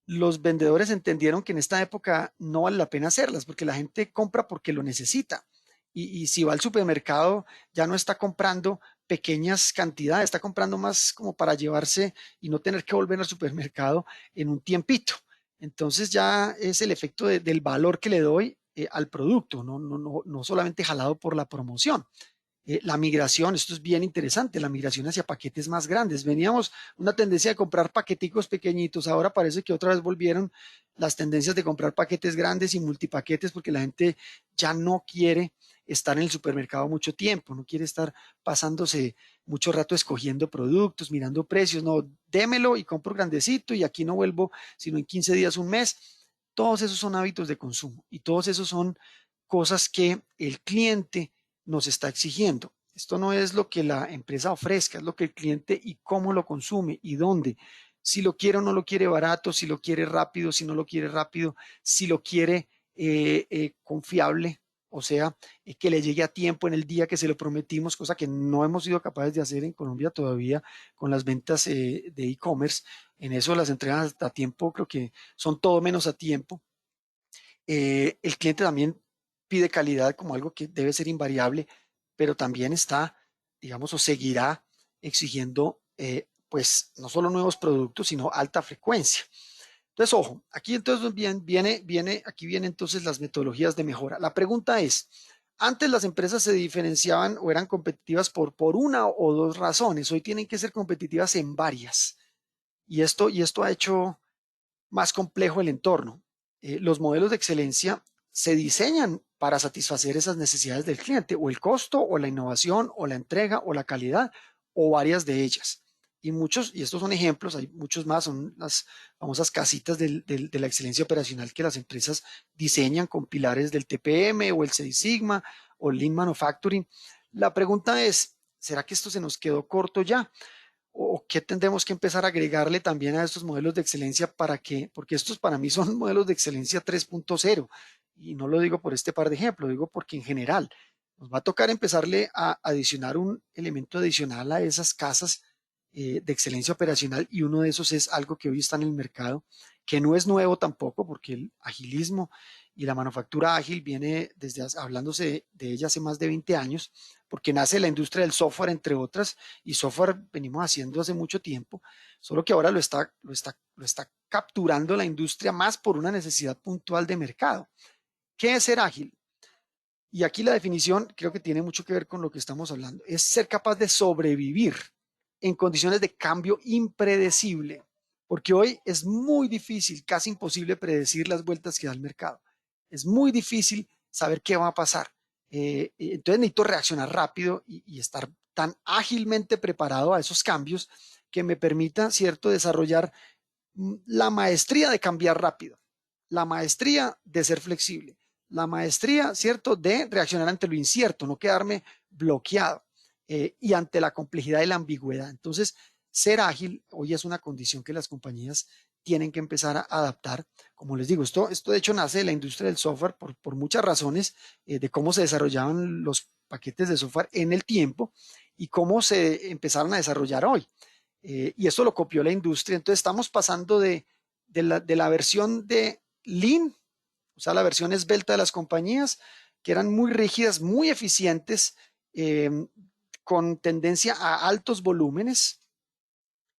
[SPEAKER 3] los vendedores entendieron que en esta época no vale la pena hacerlas porque la gente compra porque lo necesita. Y si va al supermercado, ya no está comprando pequeñas cantidades, está comprando más como para llevarse y no tener que volver al supermercado en un tiempito. Entonces ya es el efecto del valor que le doy al producto, no solamente jalado por la promoción. La migración, esto es bien interesante, la migración hacia paquetes más grandes. Veníamos una tendencia de comprar paqueticos pequeñitos, ahora parece que otra vez volvieron las tendencias de comprar paquetes grandes y multipaquetes porque la gente ya no quiere estar en el supermercado mucho tiempo, no quiere estar pasándose mucho rato escogiendo productos, mirando precios, no, démelo y compro grandecito y aquí no vuelvo sino en 15 días, un mes. Todos esos son hábitos de consumo y todos esos son cosas que el cliente nos está exigiendo. Esto no es lo que la empresa ofrezca, es lo que el cliente y cómo lo consume y dónde. Si lo quiere o no lo quiere barato, si lo quiere rápido, si no lo quiere rápido, si lo quiere confiable, o sea, que le llegue a tiempo en el día que se lo prometimos, cosa que no hemos sido capaces de hacer en Colombia todavía con las ventas de e-commerce. En eso las entregas a tiempo creo que son todo menos a tiempo. El cliente también pide calidad como algo que debe ser invariable, pero también está, digamos, o seguirá exigiendo, pues, no solo nuevos productos, sino alta frecuencia. Entonces, ojo, aquí entonces aquí vienen entonces las metodologías de mejora. La pregunta es, antes las empresas se diferenciaban o eran competitivas por una o dos razones, hoy tienen que ser competitivas en varias. Y esto ha hecho más complejo el entorno. Los modelos de excelencia se diseñan para satisfacer esas necesidades del cliente, o el costo, o la innovación, o la entrega, o la calidad, o varias de ellas. Y estos son ejemplos, hay muchos más, son las famosas casitas de la excelencia operacional que las empresas diseñan con pilares del TPM o el Six Sigma o el Lean Manufacturing. La pregunta es, ¿será que esto se nos quedó corto ya? ¿O qué tendremos que empezar a agregarle también a estos modelos de excelencia porque estos para mí son modelos de excelencia 3.0 y no lo digo por este par de ejemplos, lo digo porque en general nos va a tocar empezarle a adicionar un elemento adicional a esas casas de excelencia operacional y uno de esos es algo que hoy está en el mercado, que no es nuevo tampoco porque el agilismo y la manufactura ágil viene hablándose de ella hace más de 20 años, porque nace la industria del software, entre otras, y software venimos haciendo hace mucho tiempo, solo que ahora lo está capturando la industria más por una necesidad puntual de mercado. ¿Qué es ser ágil? Y aquí la definición creo que tiene mucho que ver con lo que estamos hablando. Es ser capaz de sobrevivir en condiciones de cambio impredecible, porque hoy es muy difícil, casi imposible predecir las vueltas que da el mercado. Es muy difícil saber qué va a pasar. Entonces necesito reaccionar rápido y estar tan ágilmente preparado a esos cambios que me permita, ¿cierto?, desarrollar la maestría de cambiar rápido, la maestría de ser flexible, la maestría, ¿cierto?, de reaccionar ante lo incierto, no quedarme bloqueado y ante la complejidad y la ambigüedad. Entonces, ser ágil hoy es una condición que las compañías tienen que empezar a adaptar. Como les digo, esto de hecho nace de la industria del software por muchas razones de cómo se desarrollaban los paquetes de software en el tiempo y cómo se empezaron a desarrollar hoy. y eso lo copió la industria. Entonces estamos pasando de la versión de Lean, o sea, la versión esbelta de las compañías, que eran muy rígidas, muy eficientes, eh, con tendencia a altos volúmenes,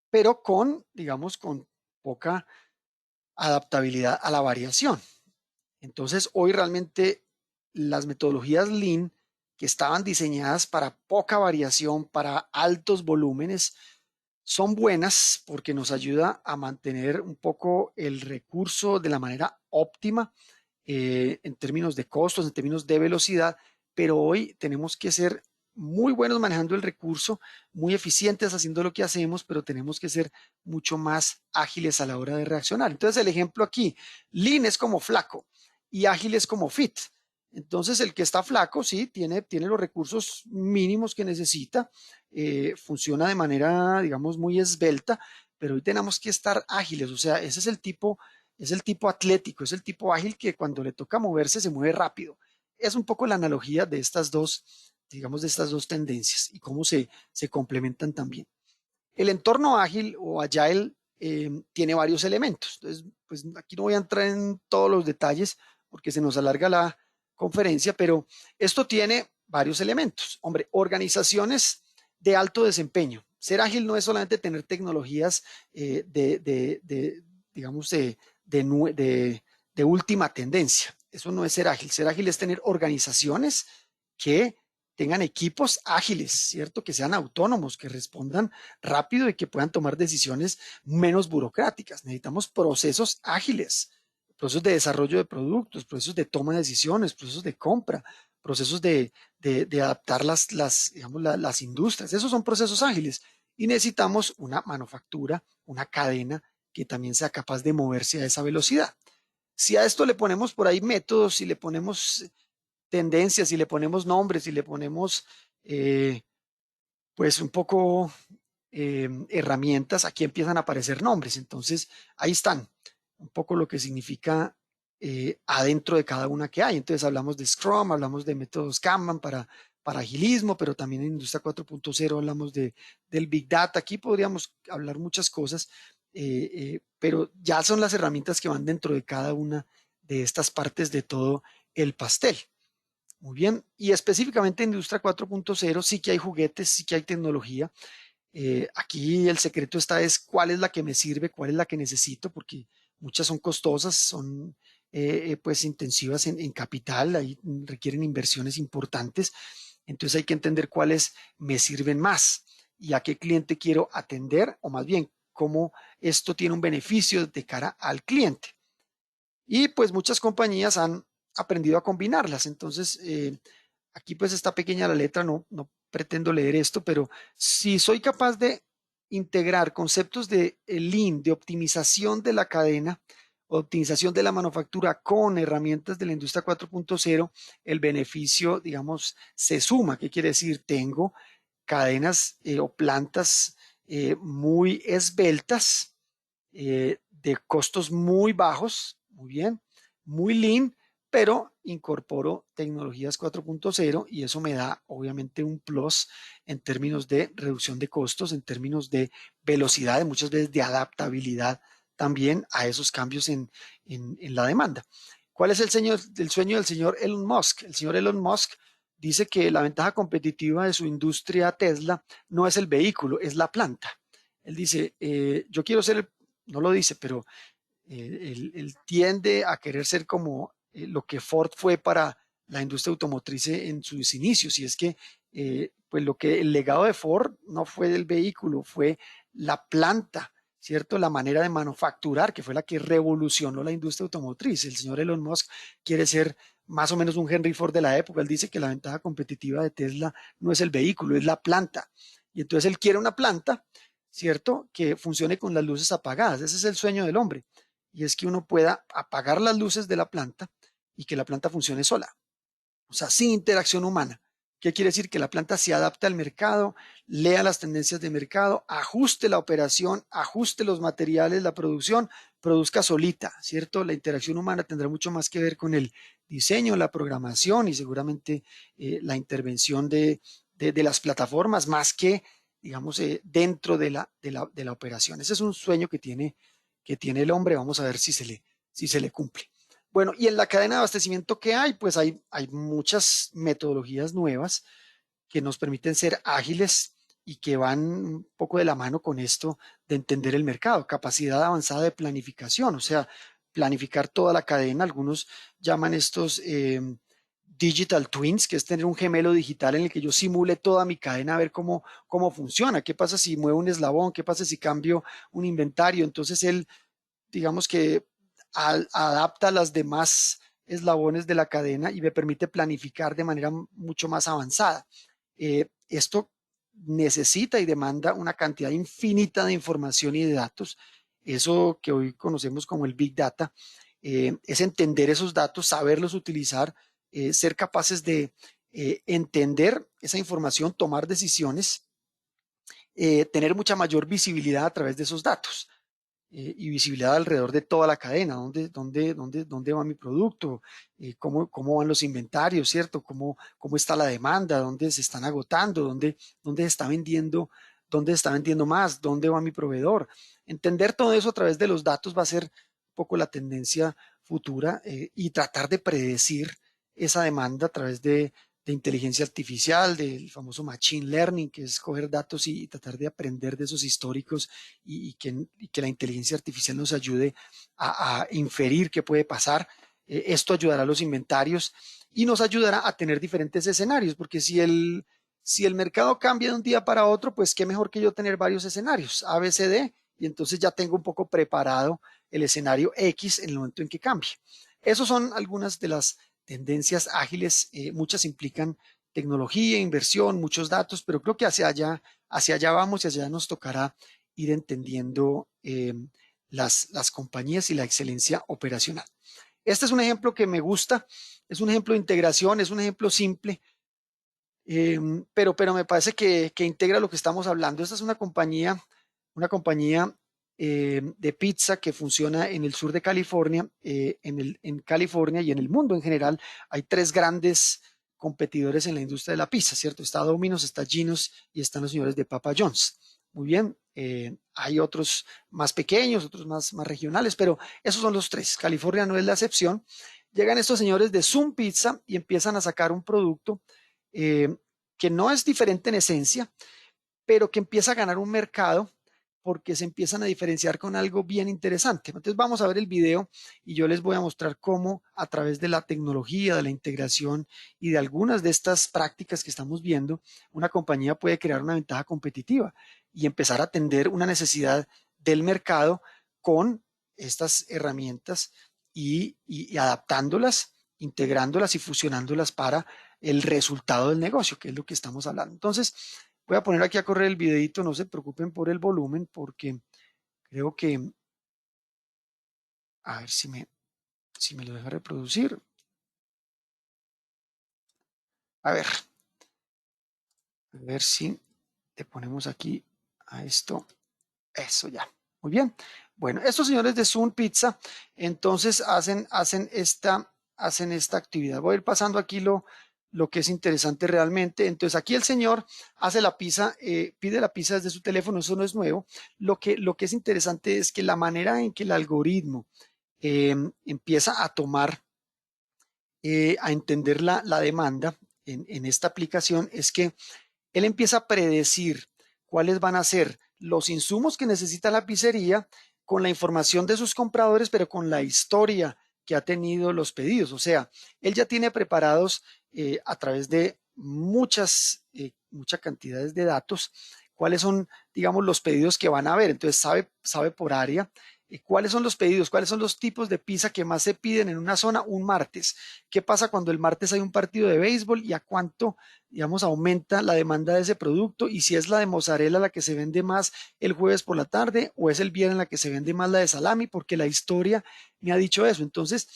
[SPEAKER 3] pero con, digamos, con poca adaptabilidad a la variación. Entonces, hoy realmente las metodologías Lean, que estaban diseñadas para poca variación, para altos volúmenes, son buenas porque nos ayuda a mantener un poco el recurso de la manera óptima, en términos de costos, en términos de velocidad, pero hoy tenemos que ser muy buenos manejando el recurso, muy eficientes haciendo lo que hacemos, pero tenemos que ser mucho más ágiles a la hora de reaccionar. Entonces, el ejemplo aquí, Lean es como flaco y ágil es como fit. Entonces, el que está flaco, sí, tiene los recursos mínimos que necesita, funciona de manera, digamos, muy esbelta, pero hoy tenemos que estar ágiles, o sea, ese es el tipo atlético, es el tipo ágil que cuando le toca moverse se mueve rápido. Es un poco la analogía de estas dos, digamos, de estas dos tendencias y cómo se complementan también. El entorno ágil o agile tiene varios elementos. Entonces, pues aquí no voy a entrar en todos los detalles porque se nos alarga la conferencia, pero esto tiene varios elementos. Hombre, organizaciones de alto desempeño. Ser ágil no es solamente tener tecnologías digamos, de última tendencia. Eso no es ser ágil. Ser ágil es tener organizaciones que tengan equipos ágiles, ¿cierto? Que sean autónomos, que respondan rápido y que puedan tomar decisiones menos burocráticas. Necesitamos procesos ágiles, procesos de desarrollo de productos, procesos de toma de decisiones, procesos de compra, procesos de adaptar digamos, las industrias. Esos son procesos ágiles y necesitamos una manufactura, una cadena que también sea capaz de moverse a esa velocidad. Si a esto le ponemos por ahí métodos, si le ponemos tendencias, si le ponemos nombres, si le ponemos pues un poco herramientas, aquí empiezan a aparecer nombres. Entonces, ahí están un poco lo que significa adentro de cada una que hay. Entonces, hablamos de Scrum, hablamos de métodos Kanban para agilismo, pero también en Industria 4.0 hablamos del Big Data. Aquí podríamos hablar muchas cosas, pero ya son las herramientas que van dentro de cada una de estas partes de todo el pastel. Muy bien, y específicamente en Industria 4.0 sí que hay juguetes, sí que hay tecnología. Aquí el secreto está es cuál es la que me sirve, cuál es la que necesito, porque muchas son costosas, son pues intensivas en capital, ahí requieren inversiones importantes. Entonces hay que entender cuáles me sirven más y a qué cliente quiero atender, o más bien cómo esto tiene un beneficio de cara al cliente. Y pues muchas compañías han aprendido a combinarlas. Entonces, aquí pues está pequeña la letra, no pretendo leer esto, pero si soy capaz de integrar conceptos de Lean, de optimización de la cadena, optimización de la manufactura con herramientas de la industria 4.0, el beneficio, digamos, se suma. ¿Qué quiere decir? Tengo cadenas o plantas muy esbeltas, de costos muy bajos, muy bien, muy lean, pero incorporo tecnologías 4.0 y eso me da obviamente un plus en términos de reducción de costos, en términos de velocidad, de muchas veces de adaptabilidad también a esos cambios en la demanda. ¿Cuál es el sueño del señor Elon Musk? El señor Elon Musk dice que la ventaja competitiva de su industria Tesla no es el vehículo, es la planta. Él dice, yo quiero ser no lo dice, pero él tiende a querer ser como lo que Ford fue para la industria automotriz en sus inicios. Y es que, pues lo que el legado de Ford no fue del vehículo, fue la planta, ¿cierto? La manera de manufacturar, que fue la que revolucionó la industria automotriz. El señor Elon Musk quiere ser más o menos un Henry Ford de la época. Él dice que la ventaja competitiva de Tesla no es el vehículo, es la planta. Y entonces él quiere una planta, ¿cierto? Que funcione con las luces apagadas. Ese es el sueño del hombre. Y es que uno pueda apagar las luces de la planta y que la planta funcione sola. O sea, sin interacción humana. ¿Qué quiere decir? Que la planta se adapte al mercado, lea las tendencias de mercado, ajuste la operación, ajuste los materiales, la producción, produzca solita, ¿cierto? La interacción humana tendrá mucho más que ver con el diseño, la programación y seguramente la intervención de las plataformas, más que digamos, dentro de la operación. Ese es un sueño que tiene el hombre. Vamos a ver si se le cumple. Bueno, y en la cadena de abastecimiento que hay, pues hay muchas metodologías nuevas que nos permiten ser ágiles y que van un poco de la mano con esto de entender el mercado. Capacidad avanzada de planificación, o sea, planificar toda la cadena. Algunos llaman estos digital twins, que es tener un gemelo digital en el que yo simule toda mi cadena a ver cómo funciona. ¿Qué pasa si muevo un eslabón? ¿Qué pasa si cambio un inventario? Entonces él, digamos que adapta las demás eslabones de la cadena y me permite planificar de manera mucho más avanzada. Esto necesita y demanda una cantidad infinita de información y de datos. Eso que hoy conocemos como el Big Data, es entender esos datos, saberlos utilizar, ser capaces de entender esa información, tomar decisiones, tener mucha mayor visibilidad a través de esos datos y visibilidad alrededor de toda la cadena, dónde va mi producto, cómo van los inventarios, ¿cierto? Cómo está la demanda, dónde se están agotando, dónde se está vendiendo más, dónde va mi proveedor. Entender todo eso a través de los datos va a ser un poco la tendencia futura, y tratar de predecir esa demanda a través de inteligencia artificial, del famoso machine learning, que es coger datos y tratar de aprender de esos históricos y que la inteligencia artificial nos ayude a inferir qué puede pasar. Esto ayudará a los inventarios y nos ayudará a tener diferentes escenarios, porque si el mercado cambia de un día para otro, pues qué mejor que yo tener varios escenarios, A, B, C, D, y entonces ya tengo un poco preparado el escenario X en el momento en que cambie. Esas son algunas de las tendencias ágiles. Muchas implican tecnología, inversión, muchos datos, pero creo que hacia allá vamos y hacia allá nos tocará ir entendiendo las compañías y la excelencia operacional. Este es un ejemplo que me gusta, es un ejemplo de integración, es un ejemplo simple, pero me parece que integra lo que estamos hablando. Esta es una compañía de pizza que funciona en el sur de California. En California y en el mundo en general hay tres grandes competidores en la industria de la pizza, ¿cierto? Está Domino's, está Gino's y están los señores de Papa John's. Muy bien, hay otros más pequeños, otros más regionales, pero esos son los tres. California no es la excepción. Llegan estos señores de Zoom Pizza y empiezan a sacar un producto eh, que no es diferente en esencia, pero que empieza a ganar un mercado porque se empiezan a diferenciar con algo bien interesante. Entonces vamos a ver el video y yo les voy a mostrar cómo a través de la tecnología, de la integración y de algunas de estas prácticas que estamos viendo, una compañía puede crear una ventaja competitiva y empezar a atender una necesidad del mercado con estas herramientas y adaptándolas, integrándolas y fusionándolas para el resultado del negocio, que es lo que estamos hablando. Entonces, voy a poner aquí a correr el videito, no se preocupen por el volumen, porque creo que, a ver si me lo deja reproducir. A ver si le ponemos aquí a esto. Eso ya. Muy bien. Bueno, estos señores de Zoom Pizza, entonces hacen esta actividad. Voy a ir pasando aquí lo que es interesante realmente. Entonces aquí el señor hace la pizza, pide la pizza desde su teléfono, eso no es nuevo. Lo que es interesante es que la manera en que el algoritmo empieza a tomar, a entender la demanda en esta aplicación es que él empieza a predecir cuáles van a ser los insumos que necesita la pizzería con la información de sus compradores, pero con la historia que ha tenido los pedidos. O sea, él ya tiene preparados a través de muchas cantidades de datos cuáles son, digamos, los pedidos que van a haber. Entonces sabe por área cuáles son los pedidos, cuáles son los tipos de pizza que más se piden en una zona un martes. ¿Qué pasa cuando el martes hay un partido de béisbol y a cuánto, digamos, aumenta la demanda de ese producto? Y si es la de mozzarella la que se vende más el jueves por la tarde o es el viernes la que se vende más la de salami, porque la historia me ha dicho eso. Entonces,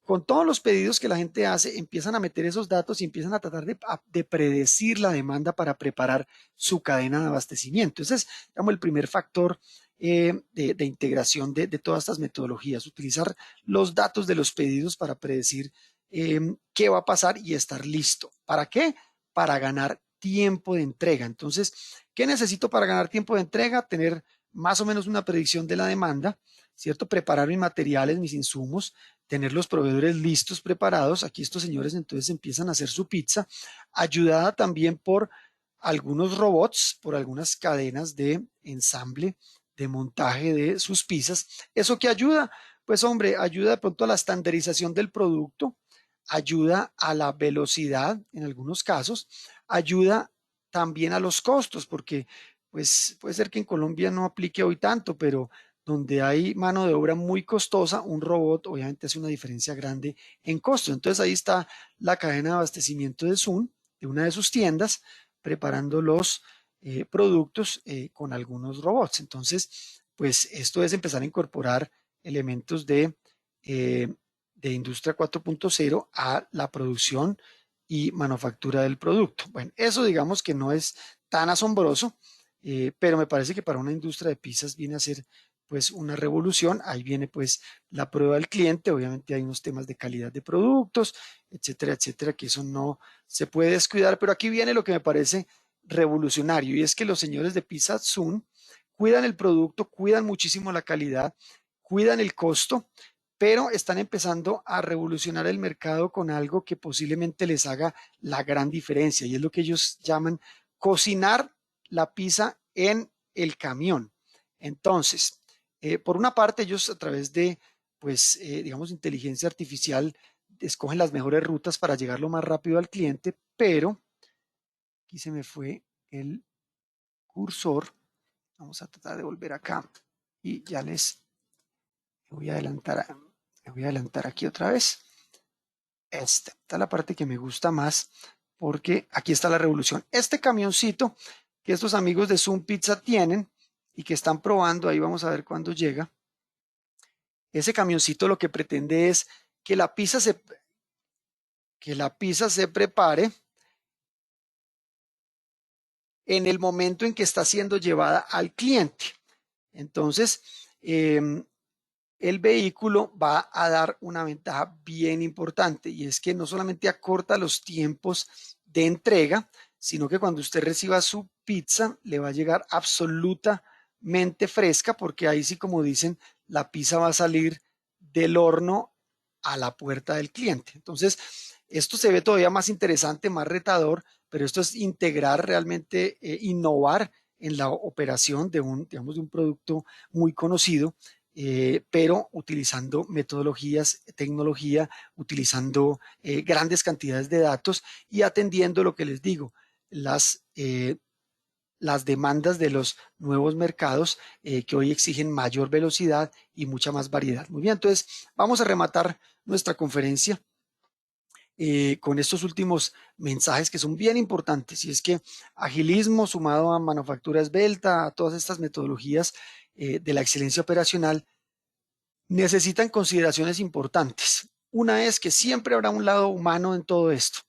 [SPEAKER 3] con todos los pedidos que la gente hace, empiezan a meter esos datos y empiezan a tratar de predecir la demanda para preparar su cadena de abastecimiento. Ese es, digamos, el primer factor de integración de todas estas metodologías, utilizar los datos de los pedidos para predecir qué va a pasar y estar listo. ¿Para qué? Para ganar tiempo de entrega. Entonces, ¿qué necesito para ganar tiempo de entrega? Tener más o menos una predicción de la demanda, ¿cierto? Preparar mis materiales, mis insumos, tener los proveedores listos, preparados. Aquí estos señores entonces empiezan a hacer su pizza, ayudada también por algunos robots, por algunas cadenas de ensamble, de montaje de sus pizzas. ¿Eso qué ayuda? Pues hombre, ayuda de pronto a la estandarización del producto, ayuda a la velocidad en algunos casos, ayuda también a los costos, porque pues puede ser que en Colombia no aplique hoy tanto, pero donde hay mano de obra muy costosa, un robot obviamente hace una diferencia grande en costo. Entonces ahí está la cadena de abastecimiento de Zoom, de una de sus tiendas, preparando los productos con algunos robots. Entonces, pues esto es empezar a incorporar elementos eh, de industria 4.0 a la producción y manufactura del producto. Bueno, eso digamos que no es tan asombroso, pero me parece que para una industria de pizzas viene a ser pues una revolución. Ahí viene pues la prueba del cliente. Obviamente hay unos temas de calidad de productos, etcétera, etcétera, que eso no se puede descuidar, pero aquí viene lo que me parece revolucionario y es que los señores de Pizza Zoom cuidan el producto, cuidan muchísimo la calidad, cuidan el costo, pero están empezando a revolucionar el mercado con algo que posiblemente les haga la gran diferencia y es lo que ellos llaman cocinar la pizza en el camión. Entonces, por una parte, ellos a través de, pues, digamos, inteligencia artificial, escogen las mejores rutas para llegar lo más rápido al cliente, pero aquí se me fue el cursor. Vamos a tratar de volver acá y ya me voy a adelantar aquí otra vez. Esta es la parte que me gusta más porque aquí está la revolución. Este camioncito que estos amigos de Zoom Pizza tienen y que están probando, ahí vamos a ver cuándo llega. Ese camioncito lo que pretende es que la pizza se prepare en el momento en que está siendo llevada al cliente. Entonces, el vehículo va a dar una ventaja bien importante y es que no solamente acorta los tiempos de entrega, sino que cuando usted reciba su pizza le va a llegar absolutamente fresca porque ahí sí, como dicen, la pizza va a salir del horno a la puerta del cliente. Entonces, esto se ve todavía más interesante, más retador, pero esto es integrar realmente, innovar en la operación de digamos, de un producto muy conocido, pero utilizando metodologías, tecnología, utilizando grandes cantidades de datos y atendiendo lo que les digo, las demandas de los nuevos mercados que hoy exigen mayor velocidad y mucha más variedad. Muy bien, entonces vamos a rematar nuestra conferencia con estos últimos mensajes que son bien importantes. Y es que agilismo sumado a manufactura esbelta, a todas estas metodologías de la excelencia operacional, necesitan consideraciones importantes. Una es que siempre habrá un lado humano en todo esto.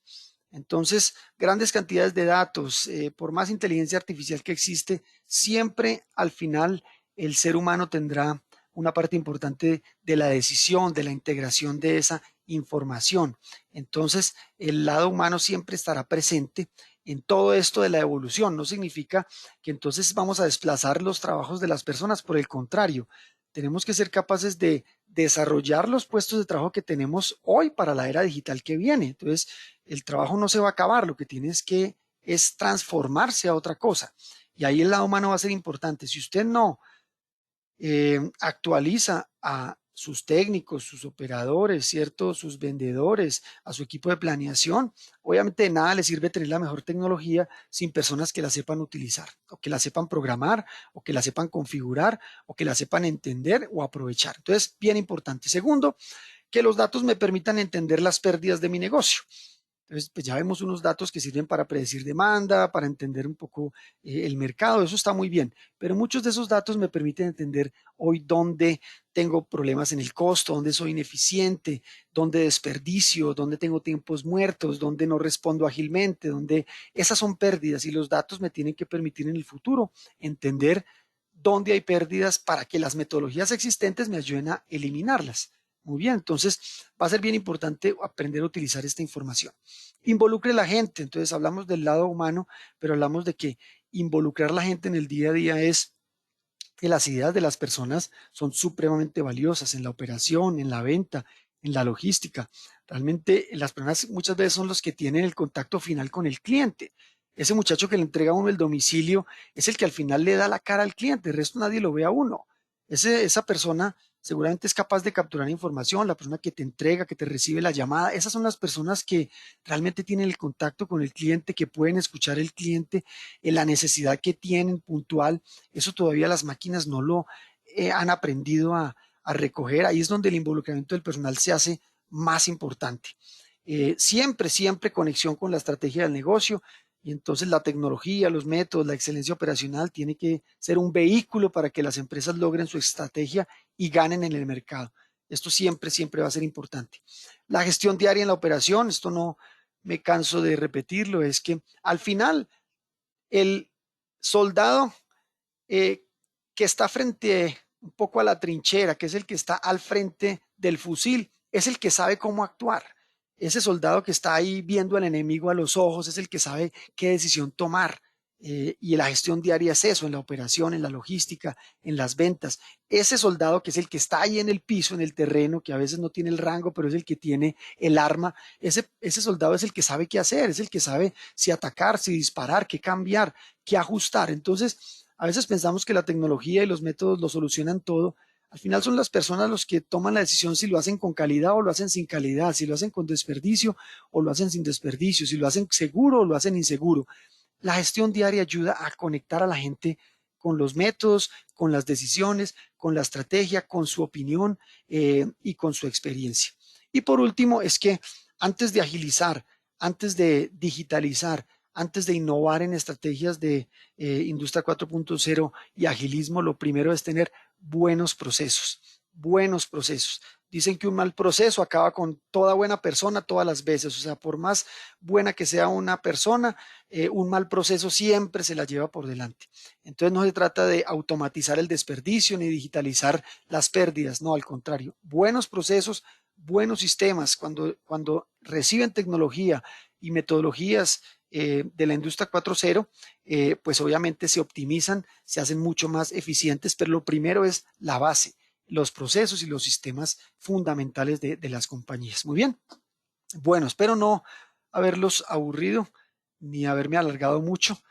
[SPEAKER 3] Entonces, grandes cantidades de datos, por más inteligencia artificial que existe, siempre al final el ser humano tendrá una parte importante de la decisión, de la integración de esa información. Entonces, el lado humano siempre estará presente en todo esto de la evolución. No significa que entonces vamos a desplazar los trabajos de las personas, por el contrario, tenemos que ser capaces de desarrollar los puestos de trabajo que tenemos hoy para la era digital que viene. Entonces, el trabajo no se va a acabar, lo que tienes que es transformarse a otra cosa. Y ahí el lado humano va a ser importante. Si usted no actualiza a sus técnicos, sus operadores, ¿cierto? Sus vendedores, a su equipo de planeación. Obviamente de nada le sirve tener la mejor tecnología sin personas que la sepan utilizar, o que la sepan programar, o que la sepan configurar, o que la sepan entender o aprovechar. Entonces, bien importante. Segundo, que los datos me permitan entender las pérdidas de mi negocio. Entonces, pues ya vemos unos datos que sirven para predecir demanda, para entender un poco el mercado, eso está muy bien, pero muchos de esos datos me permiten entender hoy dónde tengo problemas en el costo, dónde soy ineficiente, dónde desperdicio, dónde tengo tiempos muertos, dónde no respondo ágilmente, dónde esas son pérdidas y los datos me tienen que permitir en el futuro entender dónde hay pérdidas para que las metodologías existentes me ayuden a eliminarlas. Muy bien, entonces va a ser bien importante aprender a utilizar esta información. Involucre a la gente, entonces hablamos del lado humano, pero hablamos de que involucrar a la gente en el día a día es que las ideas de las personas son supremamente valiosas en la operación, en la venta, en la logística. Realmente las personas muchas veces son los que tienen el contacto final con el cliente. Ese muchacho que le entrega a uno el domicilio es el que al final le da la cara al cliente, el resto nadie lo ve a uno. Esa persona seguramente es capaz de capturar información, la persona que te entrega, que te recibe la llamada, esas son las personas que realmente tienen el contacto con el cliente, que pueden escuchar el cliente, la necesidad que tienen puntual. Eso todavía las máquinas no lo han aprendido a recoger. Ahí es donde el involucramiento del personal se hace más importante. Siempre, siempre conexión con la estrategia del negocio. Y entonces la tecnología, los métodos, la excelencia operacional tiene que ser un vehículo para que las empresas logren su estrategia y ganen en el mercado. Esto siempre, siempre va a ser importante. La gestión diaria en la operación, esto no me canso de repetirlo, es que al final el soldado eh, que está frente un poco a la trinchera, que es el que está al frente del fusil, es el que sabe cómo actuar. Ese soldado que está ahí viendo al enemigo a los ojos es el que sabe qué decisión tomar. Y la gestión diaria es eso, en la operación, en la logística, en las ventas. Ese soldado que es el que está ahí en el piso, en el terreno, que a veces no tiene el rango, pero es el que tiene el arma, ese soldado es el que sabe qué hacer, es el que sabe si atacar, si disparar, qué cambiar, qué ajustar. Entonces, a veces pensamos que la tecnología y los métodos lo solucionan todo. Al final son las personas los que toman la decisión si lo hacen con calidad o lo hacen sin calidad, si lo hacen con desperdicio o lo hacen sin desperdicio, si lo hacen seguro o lo hacen inseguro. La gestión diaria ayuda a conectar a la gente con los métodos, con las decisiones, con la estrategia, con su opinión y con su experiencia. Y por último, es que antes de agilizar, antes de digitalizar, antes de innovar en estrategias de Industria 4.0 y agilismo, lo primero es tener buenos procesos, buenos procesos. Dicen que un mal proceso acaba con toda buena persona todas las veces. O sea, por más buena que sea una persona, un mal proceso siempre se la lleva por delante. Entonces no se trata de automatizar el desperdicio ni digitalizar las pérdidas, no, al contrario, buenos procesos, buenos sistemas, cuando reciben tecnología y metodologías de la industria 4.0, pues obviamente se optimizan, se hacen mucho más eficientes, pero lo primero es la base, los procesos y los sistemas fundamentales de las compañías. Muy bien, bueno, espero no haberlos aburrido ni haberme alargado mucho.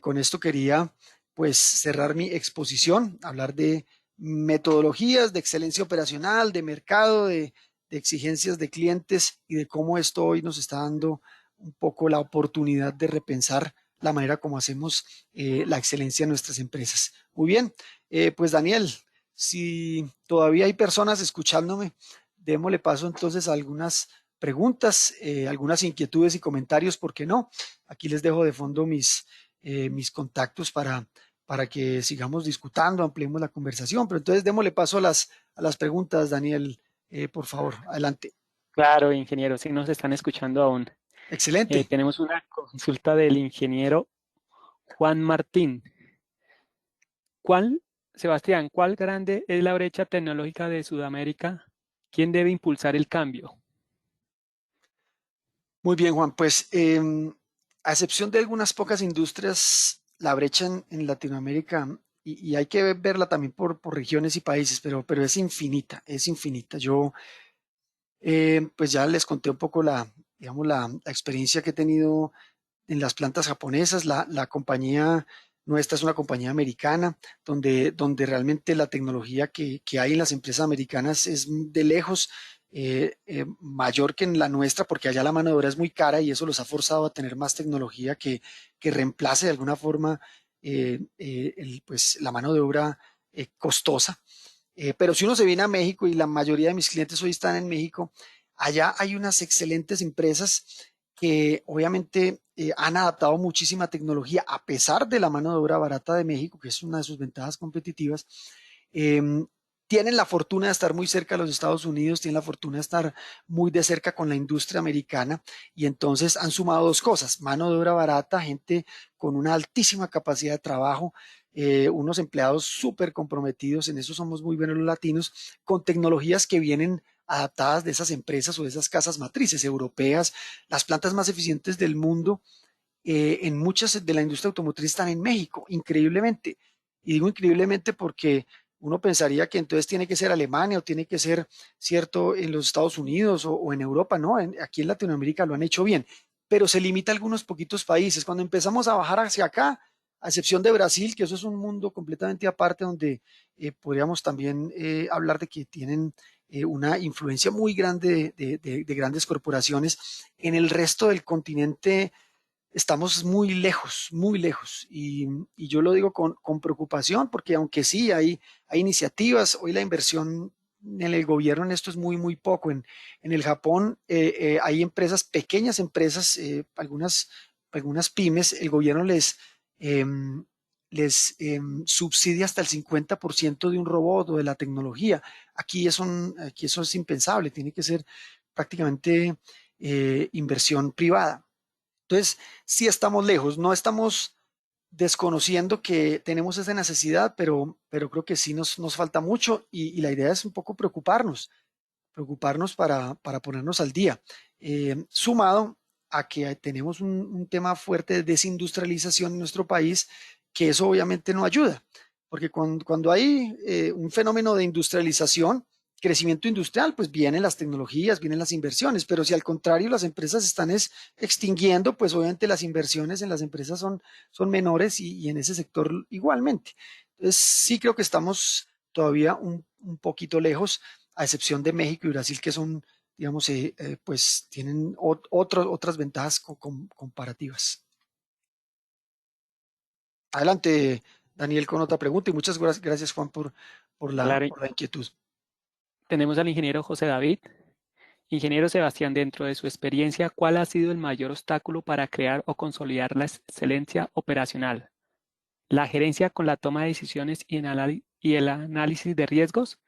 [SPEAKER 3] Con esto quería pues cerrar mi exposición, hablar de metodologías, de excelencia operacional, de mercado, de exigencias de clientes y de cómo esto hoy nos está dando un poco la oportunidad de repensar la manera como hacemos la excelencia en nuestras empresas. Muy bien, pues Daniel, si todavía hay personas escuchándome, démosle paso entonces a algunas preguntas, algunas inquietudes y comentarios, ¿por qué no? Aquí les dejo de fondo mis contactos para que sigamos discutiendo, ampliemos la conversación, pero entonces démosle paso a las preguntas, Daniel, por favor, adelante.
[SPEAKER 2] Claro, ingeniero, sí nos están escuchando aún.
[SPEAKER 3] Excelente.
[SPEAKER 2] Tenemos una consulta del ingeniero Juan Martín. ¿Cuál, Sebastián, cuál grande es la brecha tecnológica de Sudamérica? ¿Quién debe impulsar el cambio?
[SPEAKER 3] Muy bien, Juan, pues a excepción de algunas pocas industrias, la brecha en Latinoamérica, y hay que verla también por regiones y países, pero es infinita, es infinita. Yo pues ya les conté un poco digamos, la experiencia que he tenido en las plantas japonesas. La compañía nuestra es una compañía americana, donde realmente la tecnología que hay en las empresas americanas es de lejos mayor que en la nuestra, porque allá la mano de obra es muy cara y eso los ha forzado a tener más tecnología que reemplace de alguna forma pues, la mano de obra costosa. Pero si uno se viene a México y la mayoría de mis clientes hoy están en México, allá hay unas excelentes empresas que obviamente han adaptado muchísima tecnología a pesar de la mano de obra barata de México, que es una de sus ventajas competitivas. Eh, Tienen la fortuna de estar muy cerca de los Estados Unidos, tienen la fortuna de estar muy de cerca con la industria americana y entonces han sumado dos cosas, mano de obra barata, gente con una altísima capacidad de trabajo, unos empleados súper comprometidos, en eso somos muy buenos los latinos, con tecnologías que vienen adaptadas de esas empresas o de esas casas matrices europeas. Las plantas más eficientes del mundo en muchas de la industria automotriz están en México, increíblemente. Y digo increíblemente porque uno pensaría que entonces tiene que ser Alemania o tiene que ser, cierto, en los Estados Unidos o en Europa, ¿no? Aquí en Latinoamérica lo han hecho bien, pero se limita a algunos poquitos países. Cuando empezamos a bajar hacia acá, a excepción de Brasil, que eso es un mundo completamente aparte donde podríamos también hablar de que tienen una influencia muy grande de grandes corporaciones, en el resto del continente estamos muy lejos, muy lejos. Y yo lo digo con preocupación porque aunque sí hay iniciativas, hoy la inversión en el gobierno en esto es muy, muy poco. En el Japón hay empresas, pequeñas empresas, algunas pymes, el gobierno les subsidia hasta el 50% de un robot o de la tecnología. Aquí eso es impensable, tiene que ser prácticamente inversión privada. Entonces, sí estamos lejos, no estamos desconociendo que tenemos esa necesidad, pero creo que sí nos falta mucho y la idea es un poco preocuparnos para ponernos al día. Sumado a que tenemos un tema fuerte de desindustrialización en nuestro país, que eso obviamente no ayuda, porque cuando hay un fenómeno de industrialización, crecimiento industrial, pues vienen las tecnologías, vienen las inversiones, pero si al contrario las empresas están extinguiendo, pues obviamente las inversiones en las empresas son menores y en ese sector igualmente. Entonces sí creo que estamos todavía un poquito lejos, a excepción de México y Brasil, que son, digamos, pues tienen otras ventajas comparativas. Adelante, Daniel, con otra pregunta y muchas gracias, Juan, por
[SPEAKER 2] Claro,
[SPEAKER 3] por la inquietud.
[SPEAKER 2] tenemos al ingeniero José David. Ingeniero Sebastián, dentro de su experiencia, ¿cuál ha sido el mayor obstáculo para crear o consolidar la excelencia operacional? ¿La gerencia con la toma de decisiones y el análisis de riesgos?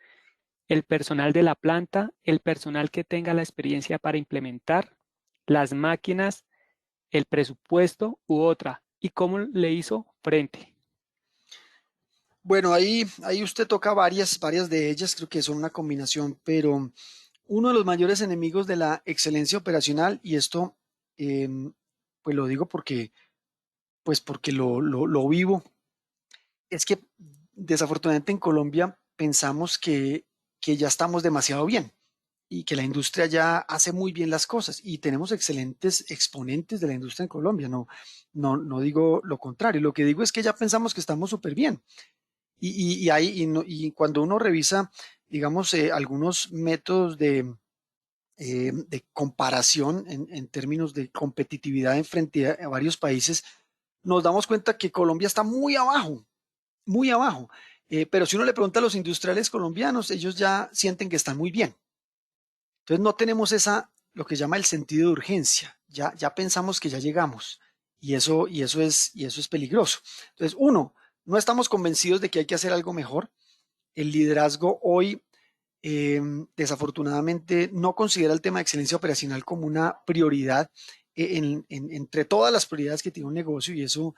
[SPEAKER 2] ¿El personal de la planta? ¿El personal que tenga la experiencia para implementar? ¿Las máquinas? ¿El presupuesto u otra? ¿Y cómo le hizo frente?
[SPEAKER 3] Bueno, ahí usted toca varias de ellas, creo que son una combinación, pero uno de los mayores enemigos de la excelencia operacional, y esto, pues lo digo porque lo vivo, es que desafortunadamente en Colombia pensamos que ya estamos demasiado bien y que la industria ya hace muy bien las cosas y tenemos excelentes exponentes de la industria en Colombia. No digo lo contrario, lo que digo es que ya pensamos que estamos súper bien. Y cuando uno revisa, digamos, algunos métodos de comparación en términos de competitividad en frente a varios países, nos damos cuenta que Colombia está muy abajo, muy abajo. Pero si uno le pregunta a los industriales colombianos, ellos ya sienten que están muy bien. Entonces no tenemos lo que llama el sentido de urgencia. Ya pensamos que ya llegamos y eso es peligroso. Entonces, uno, no estamos convencidos de que hay que hacer algo mejor. El liderazgo hoy, eh, desafortunadamente, no considera el tema de excelencia operacional como una prioridad entre todas las prioridades que tiene un negocio y eso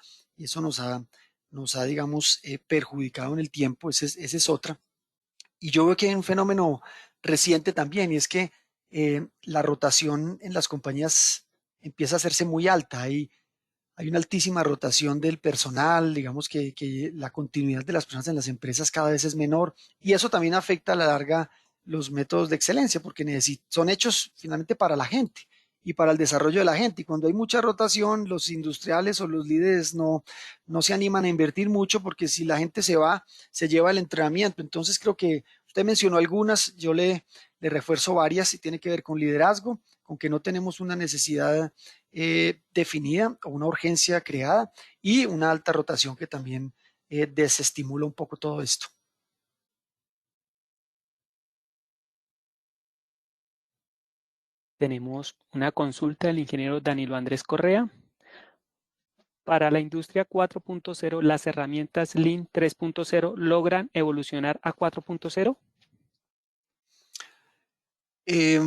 [SPEAKER 3] nos ha, digamos, perjudicado en el tiempo. Esa es otra. Y yo veo que hay un fenómeno reciente también, y es que la rotación en las compañías empieza a hacerse muy alta. Hay una altísima rotación del personal, digamos que la continuidad de las personas en las empresas cada vez es menor, y eso también afecta a la larga los métodos de excelencia, porque son hechos finalmente para la gente y para el desarrollo de la gente. Y cuando hay mucha rotación, los industriales o los líderes no se animan a invertir mucho porque si la gente se va, se lleva el entrenamiento. Entonces creo que usted mencionó algunas, yo le refuerzo varias y tiene que ver con liderazgo, con que no tenemos una necesidad definida o una urgencia creada y una alta rotación que también desestimula un poco todo esto.
[SPEAKER 2] Tenemos una consulta del ingeniero Danilo Andrés Correa. Para la industria 4.0, ¿las herramientas Lean 3.0 logran evolucionar a 4.0?
[SPEAKER 3] Eh,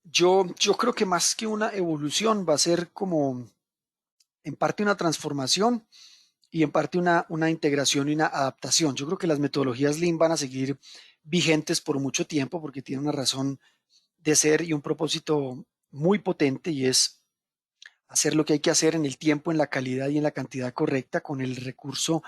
[SPEAKER 3] yo creo que más que una evolución va a ser como en parte una transformación y en parte una integración y una adaptación. Yo creo que las metodologías Lean van a seguir vigentes por mucho tiempo porque tienen una razón de ser y un propósito muy potente, y es hacer lo que hay que hacer en el tiempo, en la calidad y en la cantidad correcta, con el recurso,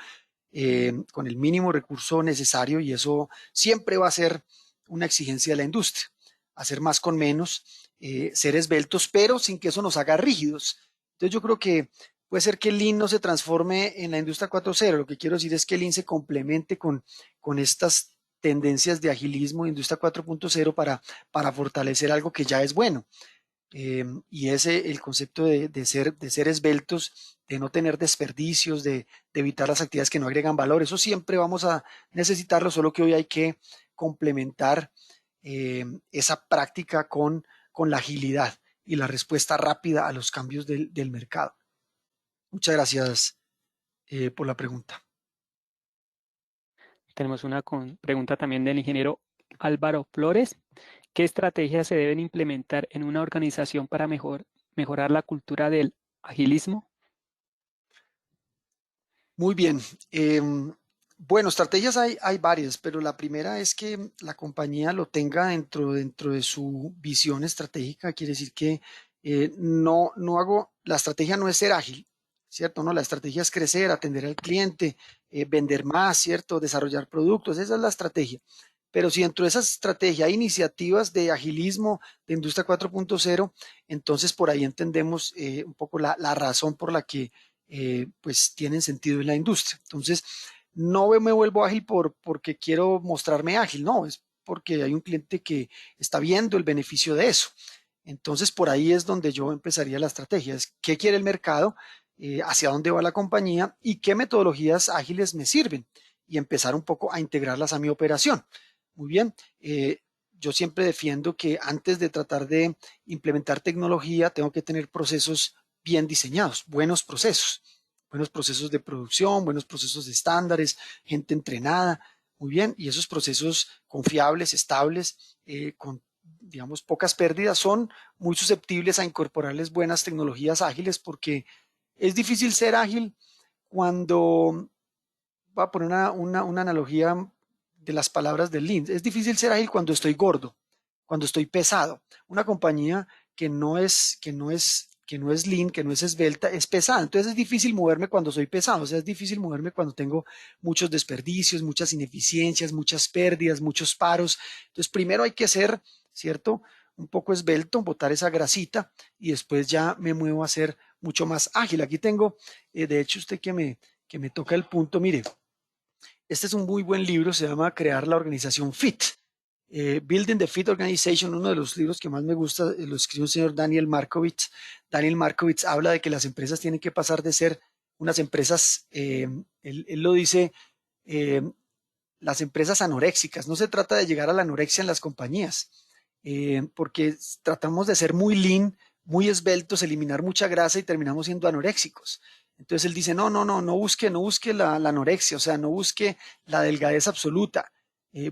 [SPEAKER 3] con el mínimo recurso necesario, y eso siempre va a ser una exigencia de la industria. Hacer más con menos, ser esbeltos, pero sin que eso nos haga rígidos. Entonces yo creo que puede ser que el Lean no se transforme en la industria 4.0. Lo que quiero decir es que el Lean se complemente con estas tendencias de agilismo, industria 4.0, para fortalecer algo que ya es bueno. Y ese, el concepto de ser esbeltos, de no tener desperdicios, de evitar las actividades que no agregan valor, eso siempre vamos a necesitarlo, solo que hoy hay que complementar esa práctica con la agilidad y la respuesta rápida a los cambios del mercado. Muchas gracias por la pregunta.
[SPEAKER 2] Tenemos una pregunta también del ingeniero Álvaro Flores. ¿Qué estrategias se deben implementar en una organización para mejorar la cultura del agilismo?
[SPEAKER 3] Muy bien. Bueno, estrategias hay varias, pero la primera es que la compañía lo tenga dentro de su visión estratégica. Quiere decir que no hago, la estrategia no es ser ágil, ¿cierto? No, la estrategia es crecer, atender al cliente, vender más, ¿cierto? Desarrollar productos, esa es la estrategia. Pero si dentro de esa estrategia hay iniciativas de agilismo, de industria 4.0, entonces por ahí entendemos un poco la razón por la que pues tienen sentido en la industria. Entonces, no me vuelvo ágil porque quiero mostrarme ágil, no, es porque hay un cliente que está viendo el beneficio de eso. Entonces, por ahí es donde yo empezaría la estrategia, es qué quiere el mercado, hacia dónde va la compañía y qué metodologías ágiles me sirven, y empezar un poco a integrarlas a mi operación. Muy bien. Yo siempre defiendo que antes de tratar de implementar tecnología, tengo que tener procesos bien diseñados, buenos procesos de producción, buenos procesos de estándares, gente entrenada, muy bien, y esos procesos confiables, estables, con, digamos, pocas pérdidas, son muy susceptibles a incorporarles buenas tecnologías ágiles, porque es difícil ser ágil cuando, voy a poner una analogía de las palabras del Lean, es difícil ser ágil cuando estoy gordo, cuando estoy pesado. Una compañía que no es lean, que no es esbelta, es pesada. Entonces es difícil moverme cuando soy pesado, o sea, es difícil moverme cuando tengo muchos desperdicios, muchas ineficiencias, muchas pérdidas, muchos paros. Entonces primero hay que ser, ¿cierto? Un poco esbelto, botar esa grasita, y después ya me muevo a ser mucho más ágil. Aquí tengo, de hecho, usted que me toca el punto, mire, este es un muy buen libro, se llama Crear la organización FIT. Building the Fit Organization, uno de los libros que más me gusta, lo escribió un señor Daniel Markovits. Daniel Markovits habla de que las empresas tienen que pasar de ser unas empresas, él lo dice, eh, las empresas anoréxicas. No se trata de llegar a la anorexia en las compañías, porque tratamos de ser muy lean, muy esbeltos, eliminar mucha grasa y terminamos siendo anoréxicos. Entonces él dice, no busque la anorexia, o sea, no busque la delgadez absoluta,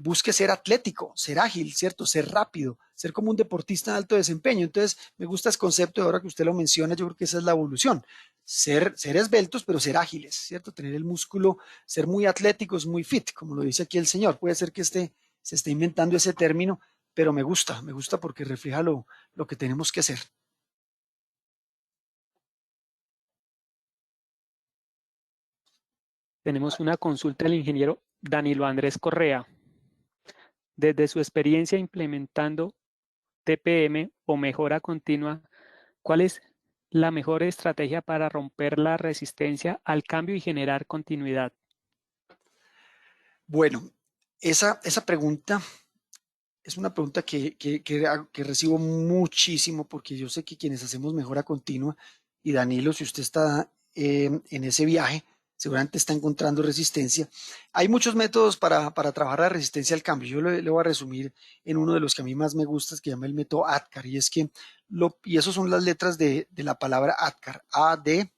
[SPEAKER 3] busque ser atlético, ser ágil, ¿cierto? Ser rápido, ser como un deportista de alto desempeño. Entonces me gusta ese concepto, y ahora que usted lo menciona, yo creo que esa es la evolución. Ser esbeltos, pero ser ágiles, ¿cierto? Tener el músculo, ser muy atléticos, muy fit, como lo dice aquí el señor. Puede ser que se esté inventando ese término, pero me gusta porque refleja lo que tenemos que hacer.
[SPEAKER 2] Tenemos una consulta del ingeniero Danilo Andrés Correa. Desde su experiencia implementando TPM o mejora continua, ¿cuál es la mejor estrategia para romper la resistencia al cambio y generar continuidad?
[SPEAKER 3] Bueno, esa pregunta es una pregunta que recibo muchísimo, porque yo sé que quienes hacemos mejora continua, y Danilo, si usted está en ese viaje, seguramente está encontrando resistencia. Hay muchos métodos para trabajar la resistencia al cambio. Yo le voy a resumir en uno de los que a mí más me gusta, que se llama el método ADKAR, y es que, y esos son las letras de la palabra ADKAR, A-D-K-A-R.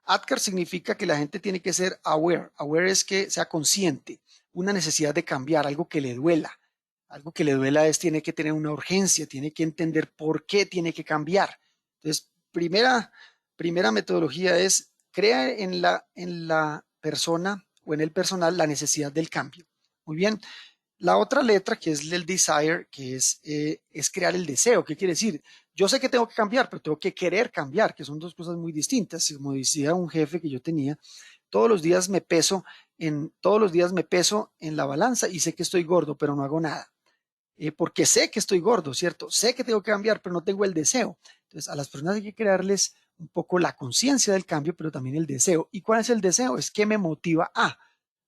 [SPEAKER 3] ADKAR significa que la gente tiene que ser aware. Aware es que sea consciente, una necesidad de cambiar, algo que le duela. Algo que le duela es, tiene que tener una urgencia, tiene que entender por qué tiene que cambiar. Entonces, primera metodología es crea en la persona o en el personal la necesidad del cambio. Muy bien. La otra letra, que es el desire, que es crear el deseo. ¿Qué quiere decir? Yo sé que tengo que cambiar, pero tengo que querer cambiar, que son dos cosas muy distintas. Como decía un jefe que yo tenía, todos los días me peso en la balanza y sé que estoy gordo, pero no hago nada. Porque sé que estoy gordo, ¿cierto? Sé que tengo que cambiar, pero no tengo el deseo. Entonces, a las personas hay que crearles un poco la conciencia del cambio, pero también el deseo. ¿Y cuál es el deseo? Es que me motiva a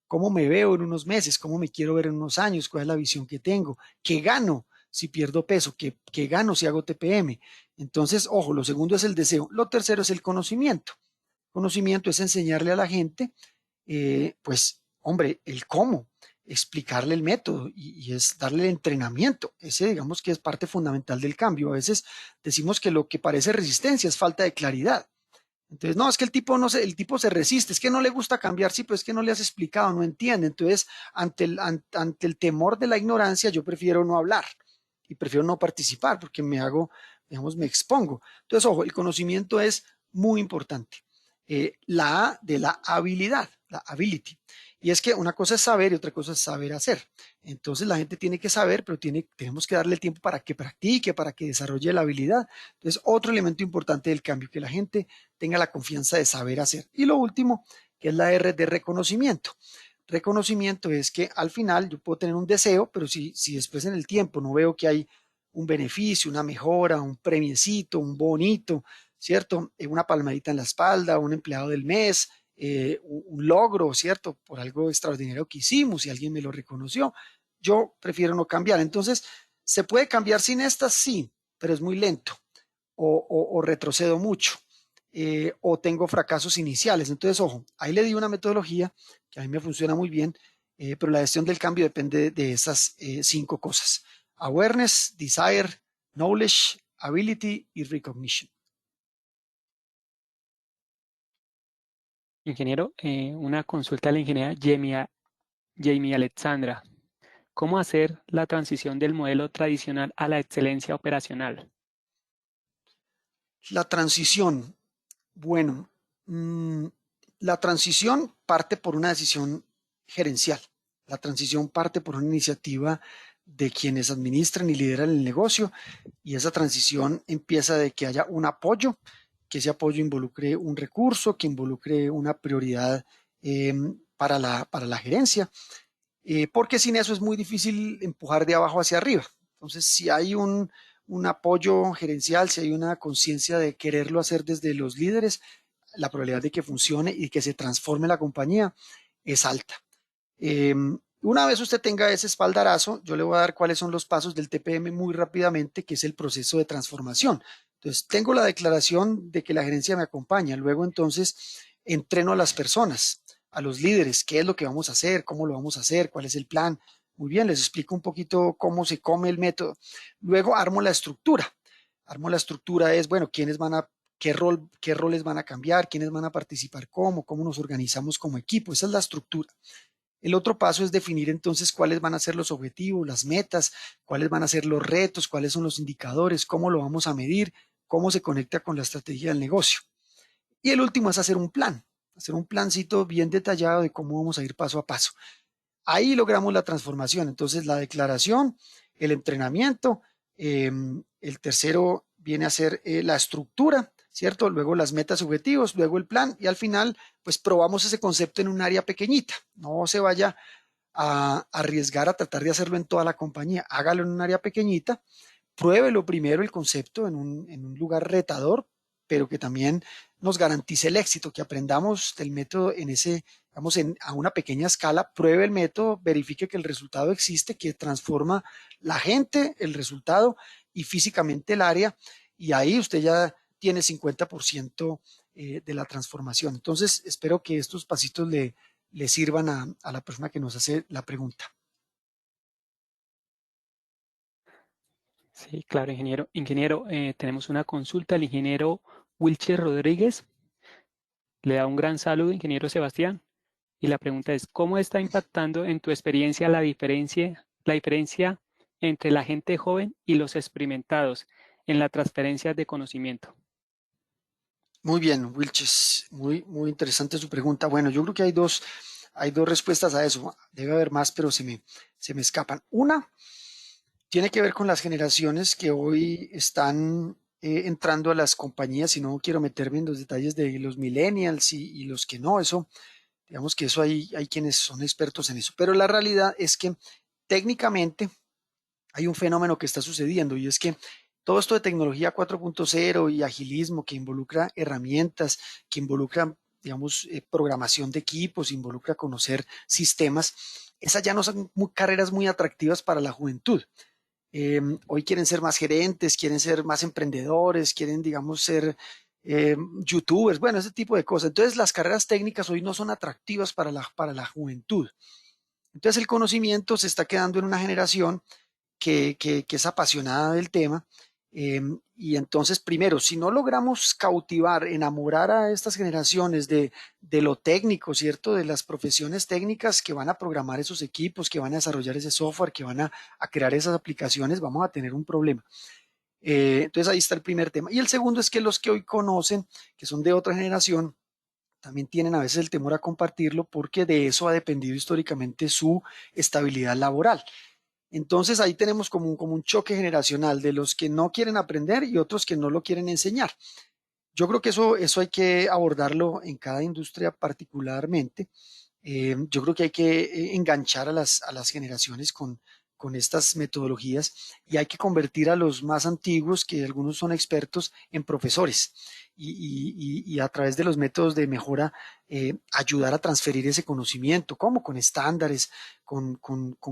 [SPEAKER 3] cómo me veo en unos meses, cómo me quiero ver en unos años, cuál es la visión que tengo, qué gano si pierdo peso, qué gano si hago TPM. Entonces, ojo, lo segundo es el deseo. Lo tercero es el conocimiento. Conocimiento es enseñarle a la gente, pues, hombre, el cómo, explicarle el método y es darle el entrenamiento. Ese, digamos que es parte fundamental del cambio. A veces decimos que lo que parece resistencia es falta de claridad. Entonces, no, es que el tipo no se, el tipo se resiste, es que no le gusta cambiar, sí, pero es que no le has explicado, no entiende. Entonces, ante el temor de la ignorancia, yo prefiero no hablar y prefiero no participar porque me hago, digamos, me expongo. Entonces, ojo, el conocimiento es muy importante. La A de la habilidad, la ability. Y es que una cosa es saber y otra cosa es saber hacer. Entonces la gente tiene que saber, pero tenemos que darle el tiempo para que practique, para que desarrolle la habilidad. Entonces, otro elemento importante del cambio, que la gente tenga la confianza de saber hacer. Y lo último, que es la R de reconocimiento. Reconocimiento es que al final yo puedo tener un deseo, pero si después en el tiempo no veo que hay un beneficio, una mejora, un premiecito, un bonito, ¿cierto? Una palmadita en la espalda, un empleado del mes, un logro, ¿cierto? Por algo extraordinario que hicimos y alguien me lo reconoció. Yo prefiero no cambiar. Entonces, ¿se puede cambiar sin estas? Sí, pero es muy lento o retrocedo mucho. O tengo fracasos iniciales. Entonces, ojo, ahí le di una metodología que a mí me funciona muy bien, pero la gestión del cambio depende de esas 5 cosas. Awareness, desire, knowledge, ability y recognition.
[SPEAKER 2] Ingeniero, una consulta a la ingeniera Jamie Alexandra. ¿Cómo hacer la transición del modelo tradicional a la excelencia operacional?
[SPEAKER 3] La transición. Bueno, mmm, la transición parte por una decisión gerencial. La transición parte por una iniciativa de quienes administran y lideran el negocio y esa transición empieza de que haya un apoyo, que ese apoyo involucre un recurso, que involucre una prioridad eh, para la gerencia, porque sin eso es muy difícil empujar de abajo hacia arriba. Entonces, si hay un apoyo gerencial, si hay una conciencia de quererlo hacer desde los líderes, la probabilidad de que funcione y que se transforme la compañía es alta. Una vez usted tenga ese espaldarazo, yo le voy a dar cuáles son los pasos del TPM muy rápidamente, que es el proceso de transformación. Entonces, tengo la declaración de que la gerencia me acompaña. Luego, entonces, entreno a las personas, a los líderes, qué es lo que vamos a hacer, cómo lo vamos a hacer, cuál es el plan. Muy bien, les explico un poquito cómo se come el método. Luego, armo la estructura. Armo la estructura es, bueno, quiénes van a qué roles van a cambiar, quiénes van a participar, cómo nos organizamos como equipo. Esa es la estructura. El otro paso es definir entonces cuáles van a ser los objetivos, las metas, cuáles van a ser los retos, cuáles son los indicadores, cómo lo vamos a medir, cómo se conecta con la estrategia del negocio. Y el último es hacer un plancito bien detallado de cómo vamos a ir paso a paso. Ahí logramos la transformación. Entonces, la declaración, el entrenamiento, el tercero viene a ser la estructura, ¿cierto? Luego las metas, objetivos, luego el plan y al final, pues probamos ese concepto en un área pequeñita. No se vaya a arriesgar a tratar de hacerlo en toda la compañía. Hágalo en un área pequeñita, pruébelo primero el concepto en un lugar retador, pero que también nos garantice el éxito, que aprendamos del método en ese, vamos, a una pequeña escala, pruebe el método, verifique que el resultado existe, que transforma la gente, el resultado y físicamente el área, y ahí usted ya tiene 50% de la transformación. Entonces, espero que estos pasitos le sirvan a la persona que nos hace la pregunta.
[SPEAKER 2] Sí, claro, ingeniero. Ingeniero, tenemos una consulta. El ingeniero Wilcher Rodríguez le da un gran saludo, ingeniero Sebastián. Y la pregunta es, ¿cómo está impactando en tu experiencia la diferencia entre la gente joven y los experimentados en la transferencia de conocimiento?
[SPEAKER 3] Muy bien, Wilches, muy interesante su pregunta. Bueno, yo creo que hay dos respuestas a eso. Debe haber más, pero se me escapan. Una tiene que ver con las generaciones que hoy están entrando a las compañías, y no quiero meterme en los detalles de los millennials y los que no, eso, digamos que eso hay quienes son expertos en eso, pero la realidad es que técnicamente hay un fenómeno que está sucediendo y es que todo esto de tecnología 4.0 y agilismo que involucra herramientas, que involucra, digamos, programación de equipos, involucra conocer sistemas, esas ya no son carreras muy atractivas para la juventud. Hoy quieren ser más gerentes, quieren ser más emprendedores, quieren, digamos, ser youtubers, bueno, ese tipo de cosas. Entonces, las carreras técnicas hoy no son atractivas para la juventud. Entonces, el conocimiento se está quedando en una generación que es apasionada del tema. Y entonces, primero, si no logramos cautivar, enamorar a estas generaciones de lo técnico, ¿cierto? De las profesiones técnicas que van a programar esos equipos, que van a desarrollar ese software, que van a crear esas aplicaciones, vamos a tener un problema. Entonces, ahí está el primer tema. Y el segundo es que los que hoy conocen, que son de otra generación, también tienen a veces el temor a compartirlo porque de eso ha dependido históricamente su estabilidad laboral. Entonces ahí tenemos como un choque generacional de los que no quieren aprender y otros que no lo quieren enseñar. Yo creo que eso hay que abordarlo en cada industria particularmente. Yo creo que hay que enganchar a a las generaciones con estas metodologías y hay que convertir a los más antiguos, que algunos son expertos, en profesores y a través de los métodos de mejora ayudar a transferir ese conocimiento, como con estándares, con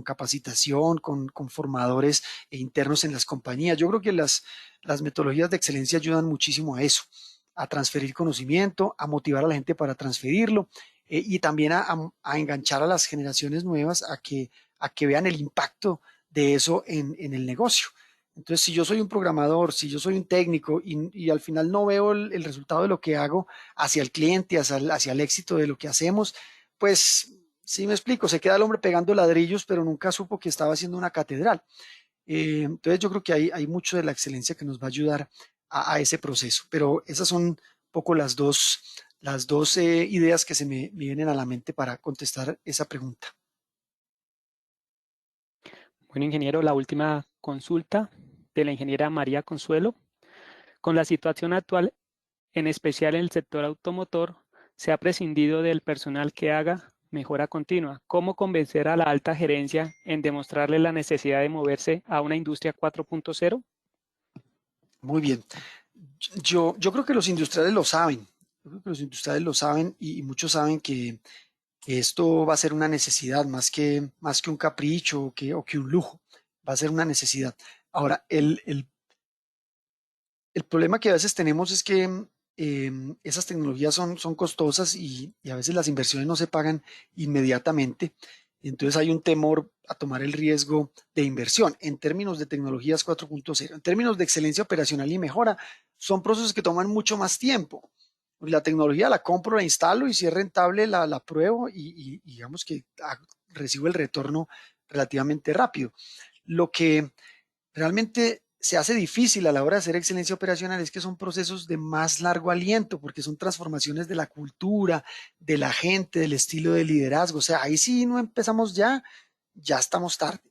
[SPEAKER 3] capacitación, con formadores internos en las compañías. Yo creo que las metodologías de excelencia ayudan muchísimo a eso, a transferir conocimiento, a motivar a la gente para transferirlo y también a enganchar a las generaciones nuevas a que vean el impacto de eso en el negocio. Entonces, si yo soy un programador, si yo soy un técnico y al final no veo el resultado de lo que hago hacia el cliente, hacia el éxito de lo que hacemos, pues sí me explico, se queda el hombre pegando ladrillos, pero nunca supo que estaba haciendo una catedral. Entonces, yo creo que hay mucho de la excelencia que nos va a ayudar a ese proceso, pero esas son un poco las dos ideas que me vienen a la mente para contestar esa pregunta.
[SPEAKER 2] Bueno, ingeniero, la última consulta de la ingeniera María Consuelo. Con la situación actual, en especial en el sector automotor, se ha prescindido del personal que haga mejora continua. ¿Cómo convencer a la alta gerencia en demostrarle la necesidad de moverse a una industria 4.0?
[SPEAKER 3] Muy bien. Yo creo que los industriales lo saben. Yo creo que los industriales lo saben y muchos saben que esto va a ser una necesidad más que un capricho o que un lujo. Va a ser una necesidad. Ahora, el problema que a veces tenemos es que esas tecnologías son costosas y a veces las inversiones no se pagan inmediatamente. Entonces hay un temor a tomar el riesgo de inversión en términos de tecnologías 4.0. En términos de excelencia operacional y mejora, son procesos que toman mucho más tiempo. La tecnología la compro, la instalo y si es rentable la pruebo y digamos que recibo el retorno relativamente rápido. Lo que realmente se hace difícil a la hora de hacer excelencia operacional es que son procesos de más largo aliento, porque son transformaciones de la cultura, de la gente, del estilo de liderazgo. O sea, ahí sí no empezamos ya, ya estamos tarde,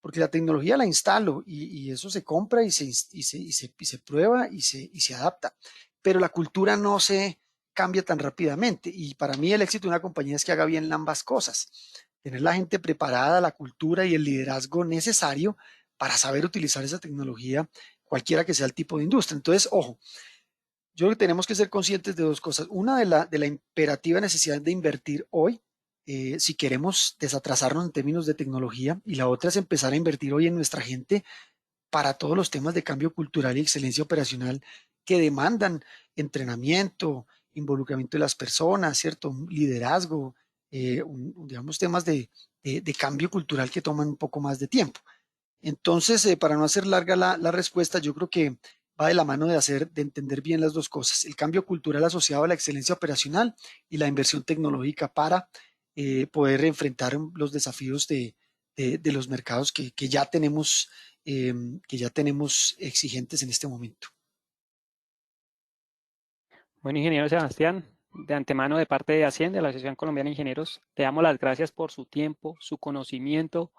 [SPEAKER 3] porque la tecnología la instalo y eso se compra y se prueba y se adapta, pero la cultura no se cambia tan rápidamente. Y para mí el éxito de una compañía es que haga bien ambas cosas, tener la gente preparada, la cultura y el liderazgo necesario para saber utilizar esa tecnología, cualquiera que sea el tipo de industria. Entonces, ojo, yo creo que tenemos que ser conscientes de dos cosas. Una de la imperativa necesidad de invertir hoy, si queremos desatrasarnos en términos de tecnología, y la otra es empezar a invertir hoy en nuestra gente para todos los temas de cambio cultural y excelencia operacional que demandan entrenamiento, involucramiento de las personas, ¿cierto? Un liderazgo, digamos, temas de cambio cultural que toman un poco más de tiempo. Entonces, para no hacer larga la respuesta, yo creo que va de la mano de entender bien las dos cosas, el cambio cultural asociado a la excelencia operacional y la inversión tecnológica para poder enfrentar los desafíos de los mercados que ya tenemos exigentes en este momento.
[SPEAKER 2] Bueno, ingeniero Sebastián, de antemano de parte de Hacienda, de la Asociación Colombiana de Ingenieros, le damos las gracias por su tiempo, su conocimiento,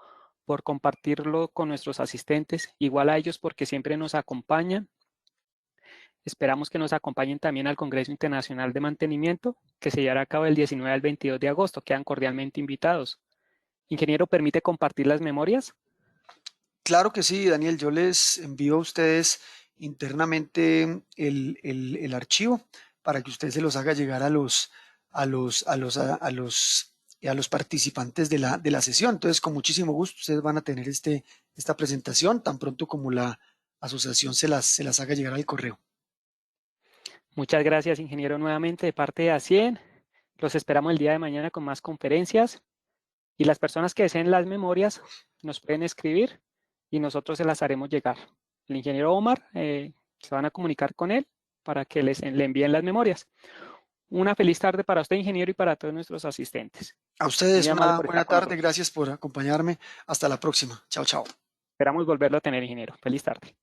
[SPEAKER 2] por compartirlo con nuestros asistentes, igual a ellos porque siempre nos acompañan. Esperamos que nos acompañen también al Congreso Internacional de Mantenimiento, que se llevará a cabo del 19 al 22 de agosto. Quedan cordialmente invitados. Ingeniero, ¿permite compartir las memorias?
[SPEAKER 3] Claro que sí, Daniel. Yo les envío a ustedes internamente el archivo para que ustedes se los haga llegar a los participantes de la sesión. Entonces, con muchísimo gusto, ustedes van a tener esta presentación tan pronto como la asociación se las haga llegar al correo.
[SPEAKER 2] Muchas gracias, ingeniero, nuevamente de parte de ACIEN. Los esperamos el día de mañana con más conferencias. Y las personas que deseen las memorias nos pueden escribir y nosotros se las haremos llegar. El ingeniero Omar se van a comunicar con él para que le envíen las memorias. Una feliz tarde para usted, ingeniero, y para todos nuestros asistentes.
[SPEAKER 3] A
[SPEAKER 2] Muy
[SPEAKER 3] ustedes
[SPEAKER 2] amable
[SPEAKER 3] una
[SPEAKER 2] por
[SPEAKER 3] buena
[SPEAKER 2] estar con
[SPEAKER 3] tarde.
[SPEAKER 2] nosotros.
[SPEAKER 3] Gracias por acompañarme. Hasta la próxima. Chao, chao.
[SPEAKER 2] Esperamos volverlo a tener, ingeniero. Feliz tarde.